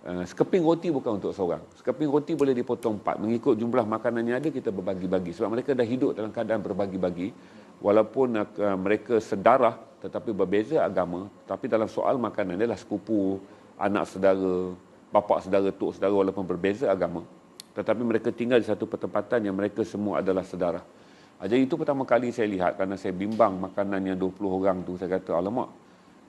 sekeping roti bukan untuk seorang. Sekeping roti boleh dipotong 4. Mengikut jumlah makanan yang ada, kita berbagi-bagi. Sebab mereka dah hidup dalam keadaan berbagi-bagi. Walaupun mereka sedarah, tetapi berbeza agama. Tapi dalam soal makanan, dia lah sepupu, anak saudara, bapa saudara, tok saudara, walaupun berbeza agama. Tetapi mereka tinggal di satu pertempatan yang mereka semua adalah saudara. Jadi itu pertama kali saya lihat, kerana saya bimbang makanan yang 20 orang tu. Saya kata, alamak,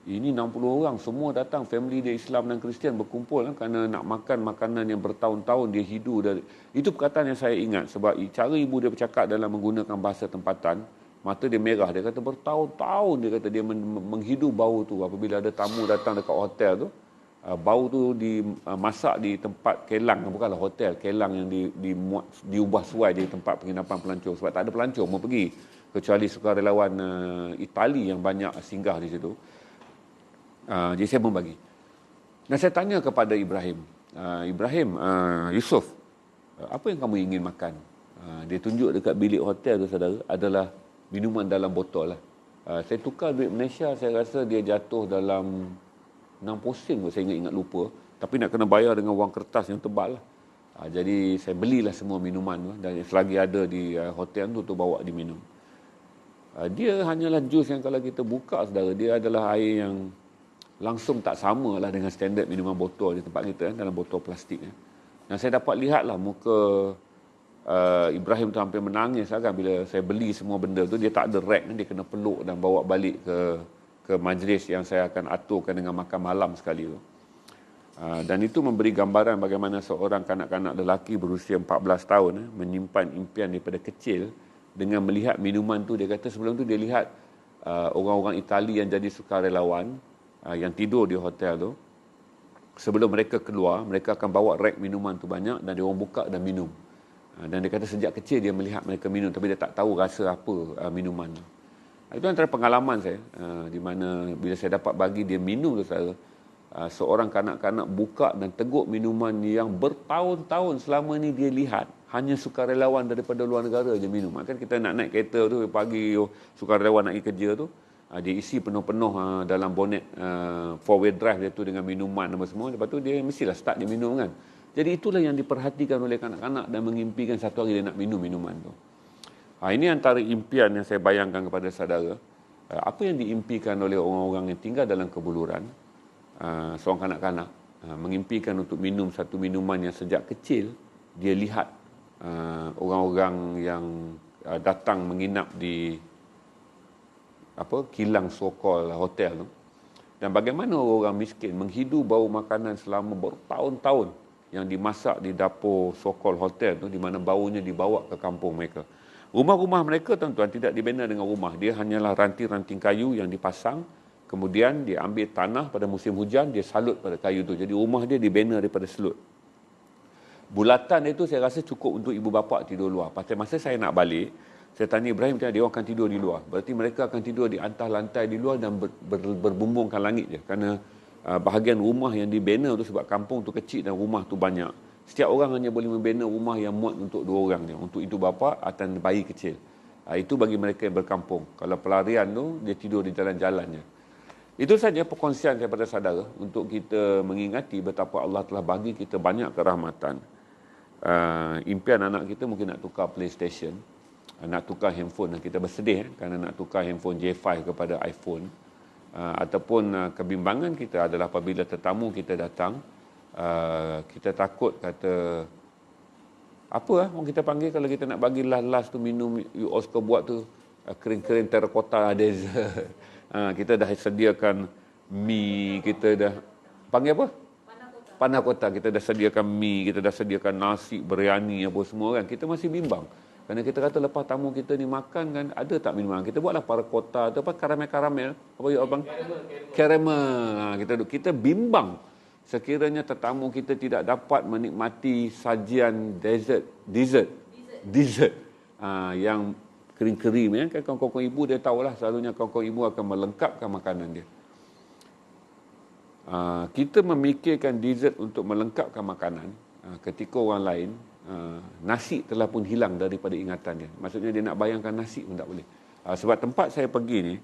ini 60 orang semua datang, family dia Islam dan Kristian berkumpul kerana nak makan makanan yang bertahun-tahun dia hidu dari. Itu perkataan yang saya ingat, sebab cara ibu dia bercakap dalam menggunakan bahasa tempatan, mata dia merah. Dia kata bertahun-tahun dia kata dia menghidu bau tu apabila ada tamu datang dekat hotel tu. Bau tu dimasak di tempat kelang, bukanlah hotel, kelang yang diubah suai jadi tempat penginapan pelancong, sebab tak ada pelancong mau pergi kecuali sukarelawan Itali yang banyak singgah di situ. Jadi saya membagi. Dan saya tanya kepada Ibrahim, Yusuf, apa yang kamu ingin makan? Dia tunjuk dekat bilik hotel tu, saudara, adalah minuman dalam botol lah. Saya tukar duit Malaysia, saya rasa dia jatuh dalam 6 sen, saya ingat lupa. Tapi nak kena bayar dengan wang kertas yang tebal lah. Jadi saya belilah semua minuman tu, dan selagi ada di hotel tu bawa diminum. Dia hanyalah jus yang kalau kita buka, saudara, dia adalah air yang langsung tak sama lah dengan standard minuman botol di tempat kita, dalam botol plastik. Dan saya dapat lihatlah muka Ibrahim tu hampir menangis lah kan, bila saya beli semua benda tu. Dia tak ada rack, dia kena peluk dan bawa balik ke majlis yang saya akan aturkan dengan makan malam sekali tu. Dan itu memberi gambaran bagaimana seorang kanak-kanak lelaki berusia 14 tahun menyimpan impian daripada kecil dengan melihat minuman tu. Dia kata sebelum tu dia lihat orang-orang Itali yang jadi sukarelawan yang tidur di hotel tu, sebelum mereka keluar, mereka akan bawa rek minuman tu banyak dan dia orang buka dan minum. Dan dia kata sejak kecil dia melihat mereka minum, tapi dia tak tahu rasa apa minuman tu. Itu antara pengalaman saya, di mana bila saya dapat bagi dia minum tu, saya seorang kanak-kanak buka dan teguk minuman yang bertahun-tahun selama ni dia lihat hanya sukarelawan daripada luar negara je minum. Kan kita nak naik kereta tu pagi, sukarelawan nak pergi kerja tu, dia isi penuh-penuh dalam bonet 4-wheel drive dia tu dengan minuman apa semua. Lepas tu dia mestilah start dia minum kan. Jadi itulah yang diperhatikan oleh kanak-kanak dan mengimpikan satu hari dia nak minum minuman tu. Ini antara impian yang saya bayangkan kepada saudara. Apa yang diimpikan oleh orang-orang yang tinggal dalam kebuluran, seorang kanak-kanak mengimpikan untuk minum satu minuman yang sejak kecil dia lihat orang-orang yang datang menginap di kilang sokol hotel tu, dan bagaimana orang miskin menghidu bau makanan selama bertahun-tahun yang dimasak di dapur sokol hotel tu, di mana baunya dibawa ke kampung mereka. Rumah-rumah mereka tuan-tuan tidak dibina dengan rumah, dia hanyalah ranting-ranting kayu yang dipasang, kemudian dia ambil tanah pada musim hujan, dia salut pada kayu tu. Jadi rumah dia dibina daripada selut. Bulatan itu saya rasa cukup untuk ibu bapa tidur luar. Pasal masa saya nak balik, saya tanya Ibrahim, dia orang akan tidur di luar. Berarti mereka akan tidur di atas lantai di luar dan berbumbungkan langit je. Kerana bahagian rumah yang dibina tu, sebab kampung tu kecil dan rumah tu banyak, setiap orang hanya boleh membina rumah yang muat untuk 2 orang je, untuk ibu bapa dan bayi kecil. Itu bagi mereka yang berkampung. Kalau pelarian tu, dia tidur di jalan-jalan je. Itu saja perkongsian saya pada saudara untuk kita mengingati betapa Allah telah bagi kita banyak kerahmatan. Impian anak kita mungkin nak tukar PlayStation, nak tukar handphone, dan kita bersedih kerana nak tukar handphone J5 kepada iPhone. Ataupun kebimbangan kita adalah apabila tetamu kita datang, kita takut kata apa orang kita panggil kalau kita nak bagi last tu minum Oscar buat tu, kering-kering terracotta dessert. Kita dah sediakan mi, kita dah panggil apa? Panah kota. Kita dah sediakan mi, kita dah sediakan nasi, biryani apa semua kan. Kita masih bimbang. Kerana kita kata lepas tamu kita ni makan kan, ada tak minuman? Kita buatlah para kota atau apa karamel. Apa ya abang? Caramel. Kita bimbang sekiranya tetamu kita tidak dapat menikmati sajian dessert yang kering-kering kan. Kawan-kawan ibu dia tahulah, selalunya kawan-kawan ibu akan melengkapkan makanan dia. Kita memikirkan dessert untuk melengkapkan makanan ketika orang lain nasi telah pun hilang daripada ingatan dia. Maksudnya dia nak bayangkan nasi pun tak boleh. Sebab tempat saya pergi ni,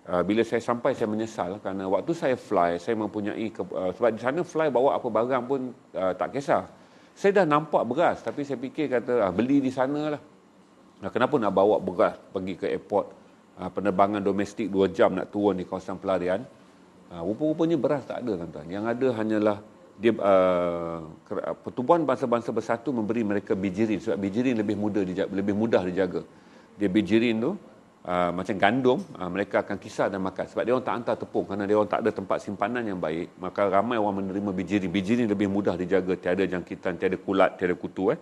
bila saya sampai saya menyesal kerana waktu saya fly, saya mempunyai sebab di sana fly bawa apa barang pun tak kisah. Saya dah nampak beras, tapi saya fikir kata beli di sana lah. Kenapa nak bawa beras pergi ke airport, penerbangan domestik 2 jam nak turun di kawasan pelarian. Rupa-rupanya beras tak ada tuan-tuan. Yang ada hanyalah dia Pertubuhan Bangsa-Bangsa Bersatu memberi mereka bijirin, sebab bijirin lebih mudah dijaga. dia bijirin tu, macam gandum, mereka akan kisar dan makan. Sebab dia orang tak hantar tepung, kerana dia orang tak ada tempat simpanan yang baik, maka ramai orang menerima bijirin. Bijirin lebih mudah dijaga, tiada jangkitan, tiada kulat, tiada kutu.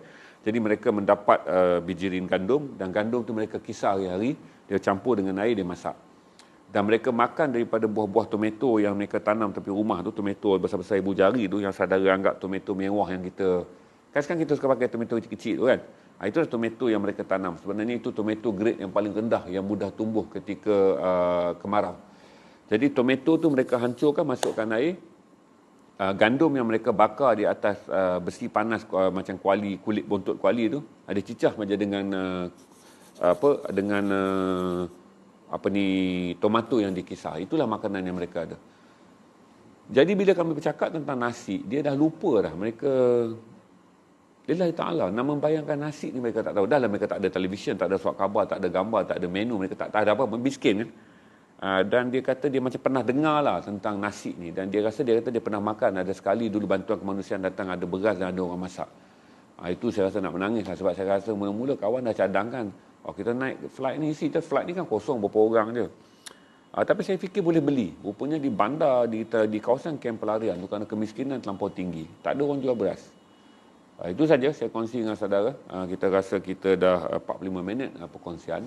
Jadi mereka mendapat bijirin gandum, dan gandum tu mereka kisar hari-hari, dia campur dengan air, dia masak. Dan mereka makan daripada buah-buah tomato yang mereka tanam tepi rumah tu, tomato besar-besar ibu jari tu, yang saudara anggap tomato mewah yang kita, kan sekarang kita suka pakai tomato kecil-kecil tu kan. Itu adalah tomato yang mereka tanam. Sebenarnya itu tomato grade yang paling rendah, yang mudah tumbuh ketika kemarau. Jadi tomato tu mereka hancurkan, masukkan air, gandum yang mereka bakar di atas besi panas macam kuali, kulit bontot kuali tu, ada cicah macam dengan tomato yang dikisar. Itulah makanan yang mereka ada. Jadi bila kami bercakap tentang nasi, dia dah lupa dah. Mereka, lillahi ta'ala, nak membayangkan nasi ni mereka tak tahu. Dah lah mereka tak ada televisyen, tak ada surat khabar, tak ada gambar, tak ada menu, mereka tak ada apa-apa, miskin kan. Dan dia kata dia macam pernah dengar lah tentang nasi ni, dan dia kata dia pernah makan. Ada sekali dulu bantuan kemanusiaan datang, ada beras dan ada orang masak. Itu saya rasa nak menangis lah, sebab saya rasa mula-mula kawan dah cadangkan, kita naik flight ni, flight ni kan kosong berapa orang je. Tapi saya fikir boleh beli. Rupanya di bandar, di kawasan kem pelarian tu, kerana kemiskinan terlampau tinggi, tak ada orang jual beras. Itu saja saya kongsi dengan saudara. Kita rasa kita dah 45 minit perkongsian.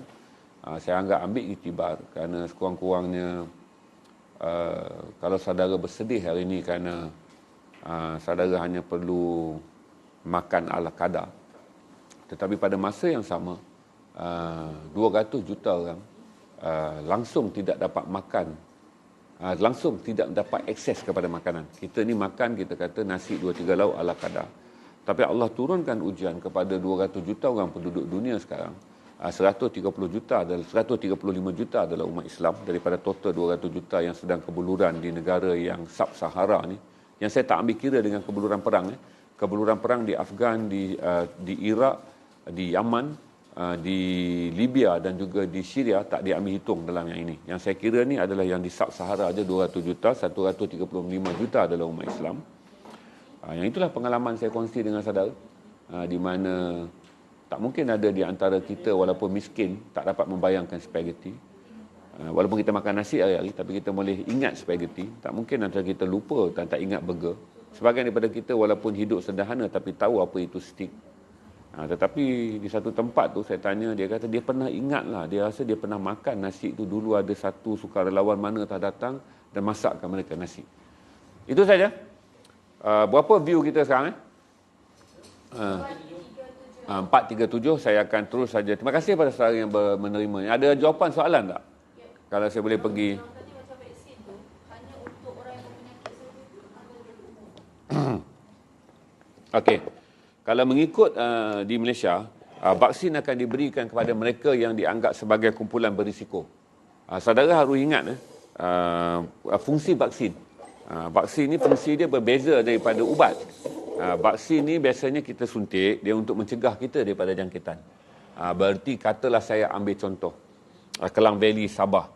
Saya anggap ambil iktibar, kerana sekurang-kurangnya kalau saudara bersedih hari ini kerana saudara hanya perlu makan ala kadar, tetapi pada masa yang sama 200 juta orang langsung tidak dapat makan, langsung tidak dapat akses kepada makanan. Kita ni makan, kita kata nasi 2-3 lauk ala kadar, tapi Allah turunkan ujian kepada 200 juta orang penduduk dunia sekarang. 135 juta adalah umat Islam daripada total 200 juta yang sedang kebuluran di negara yang sub-Sahara ni, yang saya tak ambil kira dengan kebuluran perang. Kebuluran perang di Afghan, di Iraq, di Yaman, di Libya dan juga di Syria tak diambil hitung dalam yang ini. Yang saya kira ni adalah yang di sub-Sahara aja 200 juta, 135 juta adalah umat Islam. Yang itulah pengalaman saya kongsi dengan saudara, di mana tak mungkin ada di antara kita walaupun miskin tak dapat membayangkan spaghetti. Walaupun kita makan nasi hari-hari, tapi kita boleh ingat spaghetti. Tak mungkin antara kita lupa dan tak ingat burger. Sebahagian daripada kita walaupun hidup sederhana tapi tahu apa itu steak. Tetapi di satu tempat tu saya tanya, dia kata dia pernah ingat lah, dia rasa dia pernah makan nasi itu dulu, ada satu sukarelawan mana tak datang dan masakkan mereka nasi. Itu saja. Berapa view kita sekarang? 437. Saya akan terus saja. Terima kasih pada saudara yang menerima. Ada jawapan soalan tak? Ya. Kalau saya boleh pergi. Okey. Kalau mengikut di Malaysia, vaksin akan diberikan kepada mereka yang dianggap sebagai kumpulan berisiko. Saudara harus ingat fungsi vaksin. Vaksin ni fungsi dia berbeza daripada ubat. Vaksin ni biasanya kita suntik dia untuk mencegah kita daripada jangkitan. Berarti katalah saya ambil contoh, Kelang Valley, Sabah,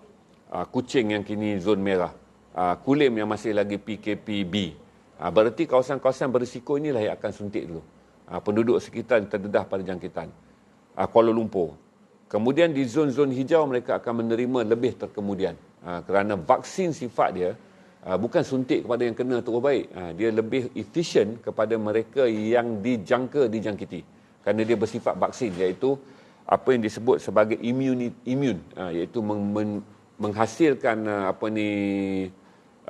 Kuching yang kini zon merah, Kulim yang masih lagi PKPB. Berarti kawasan-kawasan berisiko inilah yang akan suntik dulu. Penduduk sekitar terdedah pada jangkitan. Kuala Lumpur. Kemudian di zon-zon hijau mereka akan menerima lebih terkemudian. Kerana vaksin sifat dia bukan suntik kepada yang kena terus baik. Dia lebih efisien kepada mereka yang dijangkiti. Kerana dia bersifat vaksin, iaitu apa yang disebut sebagai imun, iaitu menghasilkan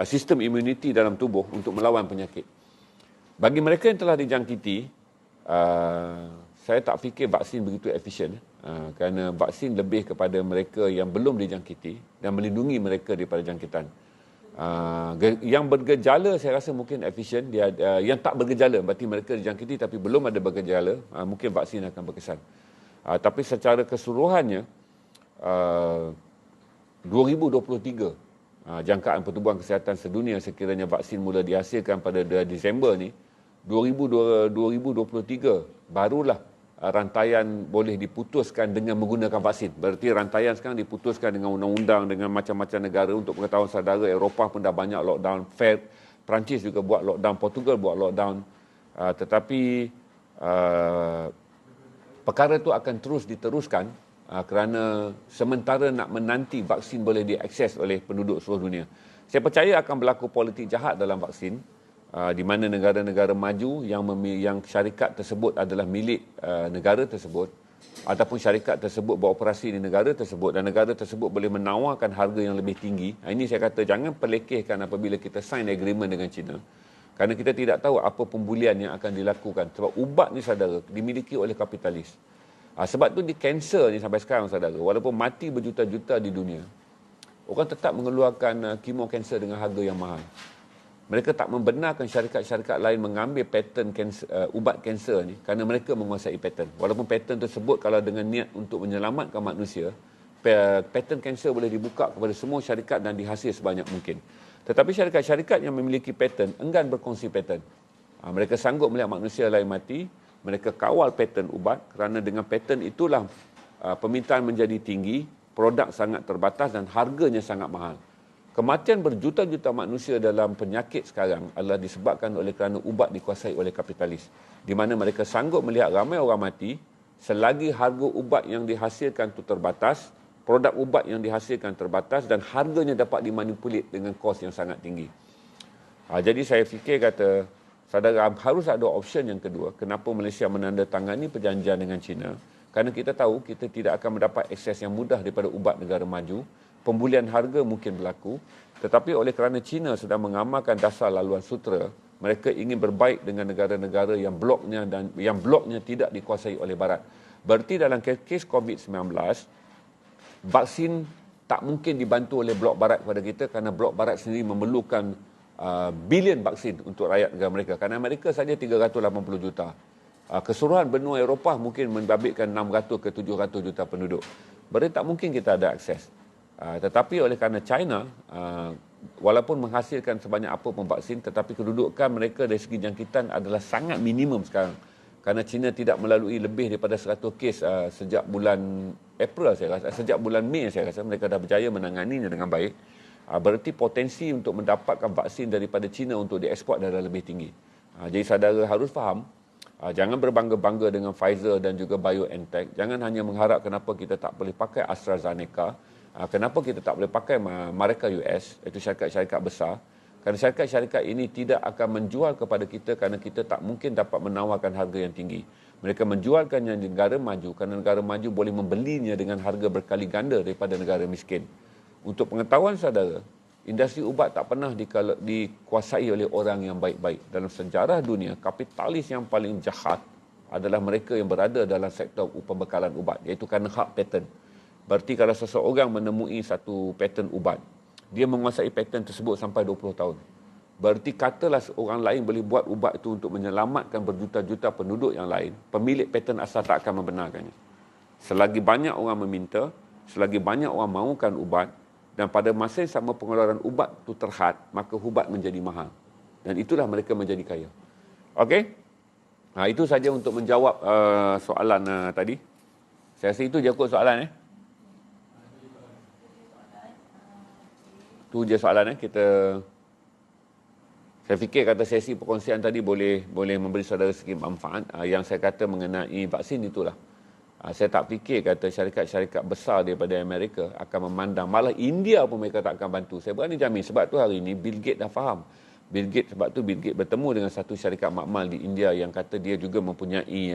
sistem imuniti dalam tubuh untuk melawan penyakit. Bagi mereka yang telah dijangkiti, saya tak fikir vaksin begitu efisien. Kerana vaksin lebih kepada mereka yang belum dijangkiti dan melindungi mereka daripada jangkitan. Yang bergejala saya rasa mungkin efisien. Yang tak bergejala berarti mereka dijangkiti tapi belum ada bergejala, mungkin vaksin akan berkesan. Tapi secara keseluruhannya 2023 jangkaan pertubuhan kesihatan sedunia sekiranya vaksin mula dihasilkan pada Disember ni, 2023 barulah rantaian boleh diputuskan dengan menggunakan vaksin. Berarti rantaian sekarang diputuskan dengan undang-undang dengan macam-macam negara. Untuk pengetahuan saudara, Eropah pun dah banyak lockdown, Perancis juga buat lockdown, Portugal buat lockdown. Tetapi perkara itu akan terus diteruskan kerana sementara nak menanti vaksin boleh diakses oleh penduduk seluruh dunia. Saya percaya akan berlaku politik jahat dalam vaksin, di mana negara-negara maju yang syarikat tersebut adalah milik negara tersebut, ataupun syarikat tersebut beroperasi di negara tersebut dan negara tersebut boleh menawarkan harga yang lebih tinggi. Ini saya kata jangan pelekehkan apabila kita sign agreement dengan China. Kerana kita tidak tahu apa pembulian yang akan dilakukan. Sebab ubat ni, saudara, dimiliki oleh kapitalis. Sebab tu di kanser ni sampai sekarang, saudara, walaupun mati berjuta-juta di dunia, orang tetap mengeluarkan kemo kanser dengan harga yang mahal. Mereka tak membenarkan syarikat-syarikat lain mengambil paten ubat kanser ni kerana mereka menguasai paten. Walaupun paten tersebut kalau dengan niat untuk menyelamatkan manusia, paten kanser boleh dibuka kepada semua syarikat dan dihasil sebanyak mungkin. Tetapi syarikat-syarikat yang memiliki paten enggan berkongsi paten. Mereka sanggup melihat manusia lain mati, mereka kawal paten ubat kerana dengan paten itulah permintaan menjadi tinggi, produk sangat terbatas dan harganya sangat mahal. Kematian berjuta-juta manusia dalam penyakit sekarang adalah disebabkan oleh kerana ubat dikuasai oleh kapitalis. Di mana mereka sanggup melihat ramai orang mati selagi harga ubat yang dihasilkan itu terbatas, produk ubat yang dihasilkan terbatas dan harganya dapat dimanipulit dengan kos yang sangat tinggi. Jadi saya fikir kata, saudara, harus ada option yang kedua. Kenapa Malaysia menandatangani perjanjian dengan China? Kerana kita tahu kita tidak akan mendapat akses yang mudah daripada ubat negara maju. Pembulian harga mungkin berlaku. Tetapi oleh kerana China sedang mengamalkan dasar laluan sutera, mereka ingin berbaik dengan negara-negara yang bloknya tidak dikuasai oleh Barat. Berarti dalam kes COVID-19, vaksin tak mungkin dibantu oleh blok Barat kepada kita kerana blok Barat sendiri memerlukan bilion vaksin untuk rakyat negara mereka. Kerana Amerika saja 380 juta. Keseluruhan benua Eropah mungkin membabitkan 600 ke 700 juta penduduk. Berarti tak mungkin kita ada akses. Tetapi oleh kerana China, walaupun menghasilkan sebanyak apa pun vaksin, tetapi kedudukan mereka dari segi jangkitan adalah sangat minimum sekarang. Kerana China tidak melalui lebih daripada 100 kes sejak bulan April, saya rasa. Sejak bulan Mei, saya rasa mereka dah berjaya menanganinya dengan baik. Berarti potensi untuk mendapatkan vaksin daripada China untuk dieksport adalah lebih tinggi. Jadi saudara harus faham, jangan berbangga-bangga dengan Pfizer dan juga BioNTech. Jangan hanya mengharap kenapa kita tak boleh pakai AstraZeneca, kenapa kita tak boleh pakai mereka US, iaitu syarikat-syarikat besar. Kerana syarikat-syarikat ini tidak akan menjual kepada kita kerana kita tak mungkin dapat menawarkan harga yang tinggi. Mereka menjualkannya di negara maju kerana negara maju boleh membelinya dengan harga berkali ganda daripada negara miskin. Untuk pengetahuan saudara, industri ubat tak pernah dikuasai oleh orang yang baik-baik. Dalam sejarah dunia, kapitalis yang paling jahat adalah mereka yang berada dalam sektor pembekalan ubat, iaitu kerana hak paten. Berarti kalau seseorang menemui satu paten ubat, dia menguasai paten tersebut sampai 20 tahun. Berarti katalah orang lain boleh buat ubat itu untuk menyelamatkan berjuta-juta penduduk yang lain, pemilik paten asal tak akan membenarkannya. Selagi banyak orang meminta, selagi banyak orang mahukan ubat, dan pada masa yang sama pengeluaran ubat itu terhad, maka ubat menjadi mahal. Dan itulah mereka menjadi kaya. Okey? Itu saja untuk menjawab soalan tadi. Saya rasa itu je kot soalan. Itu je soalan. Saya fikir kata sesi perkongsian tadi boleh memberi saudara sedikit manfaat. Yang saya kata mengenai vaksin itulah. Saya tak fikir kata syarikat-syarikat besar daripada Amerika akan memandang. Malah India pun mereka tak akan bantu. Saya berani jamin. Sebab tu hari ini Bill Gates dah faham. Bill Gates bertemu dengan satu syarikat makmal di India yang kata dia juga mempunyai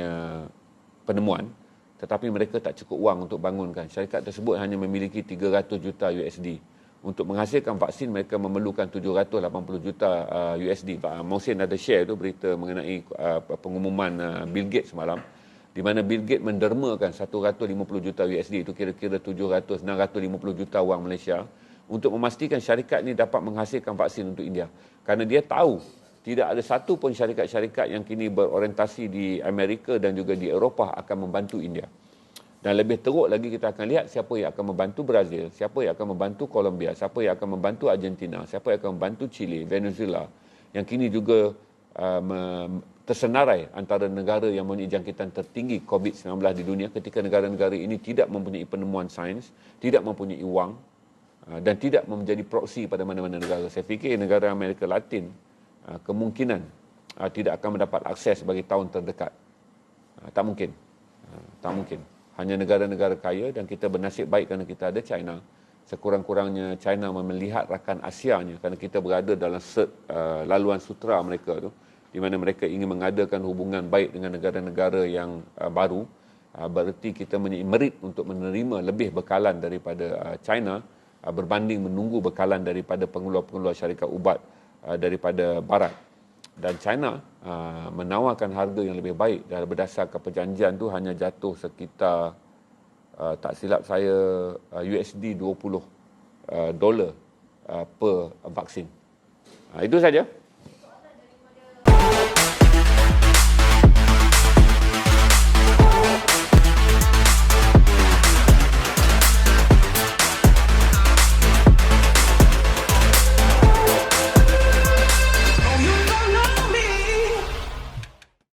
penemuan. Tetapi mereka tak cukup wang untuk bangunkan. Syarikat tersebut hanya memiliki 300 juta USD. Untuk menghasilkan vaksin mereka memerlukan 780 juta USD. Mohsin ada share tu berita mengenai pengumuman Bill Gates semalam. Di mana Bill Gates mendermakan 150 juta USD, itu kira-kira 650 juta wang Malaysia, untuk memastikan syarikat ini dapat menghasilkan vaksin untuk India. Kerana dia tahu tidak ada satu pun syarikat-syarikat yang kini berorientasi di Amerika dan juga di Eropah akan membantu India. Dan lebih teruk lagi kita akan lihat siapa yang akan membantu Brazil, siapa yang akan membantu Colombia, siapa yang akan membantu Argentina, siapa yang akan membantu Chile, Venezuela, yang kini juga tersenarai antara negara yang mempunyai jangkitan tertinggi COVID-19 di dunia ketika negara-negara ini tidak mempunyai penemuan sains, tidak mempunyai wang dan tidak menjadi proksi pada mana-mana negara. Saya fikir negara Amerika Latin kemungkinan tidak akan mendapat akses bagi tahun terdekat. Tak mungkin. Tak mungkin. hanya negara-negara kaya, dan kita bernasib baik kerana kita ada China. Sekurang-kurangnya China melihat rakan Asianya kerana kita berada dalam laluan sutera mereka tu, di mana mereka ingin mengadakan hubungan baik dengan negara-negara yang baru. Bererti kita merit untuk menerima lebih bekalan daripada China berbanding menunggu bekalan daripada pengeluar-pengeluar syarikat ubat daripada Barat. Dan China menawarkan harga yang lebih baik, dan berdasarkan perjanjian tu hanya jatuh sekitar tak silap saya USD $20 per vaksin. Itu saja.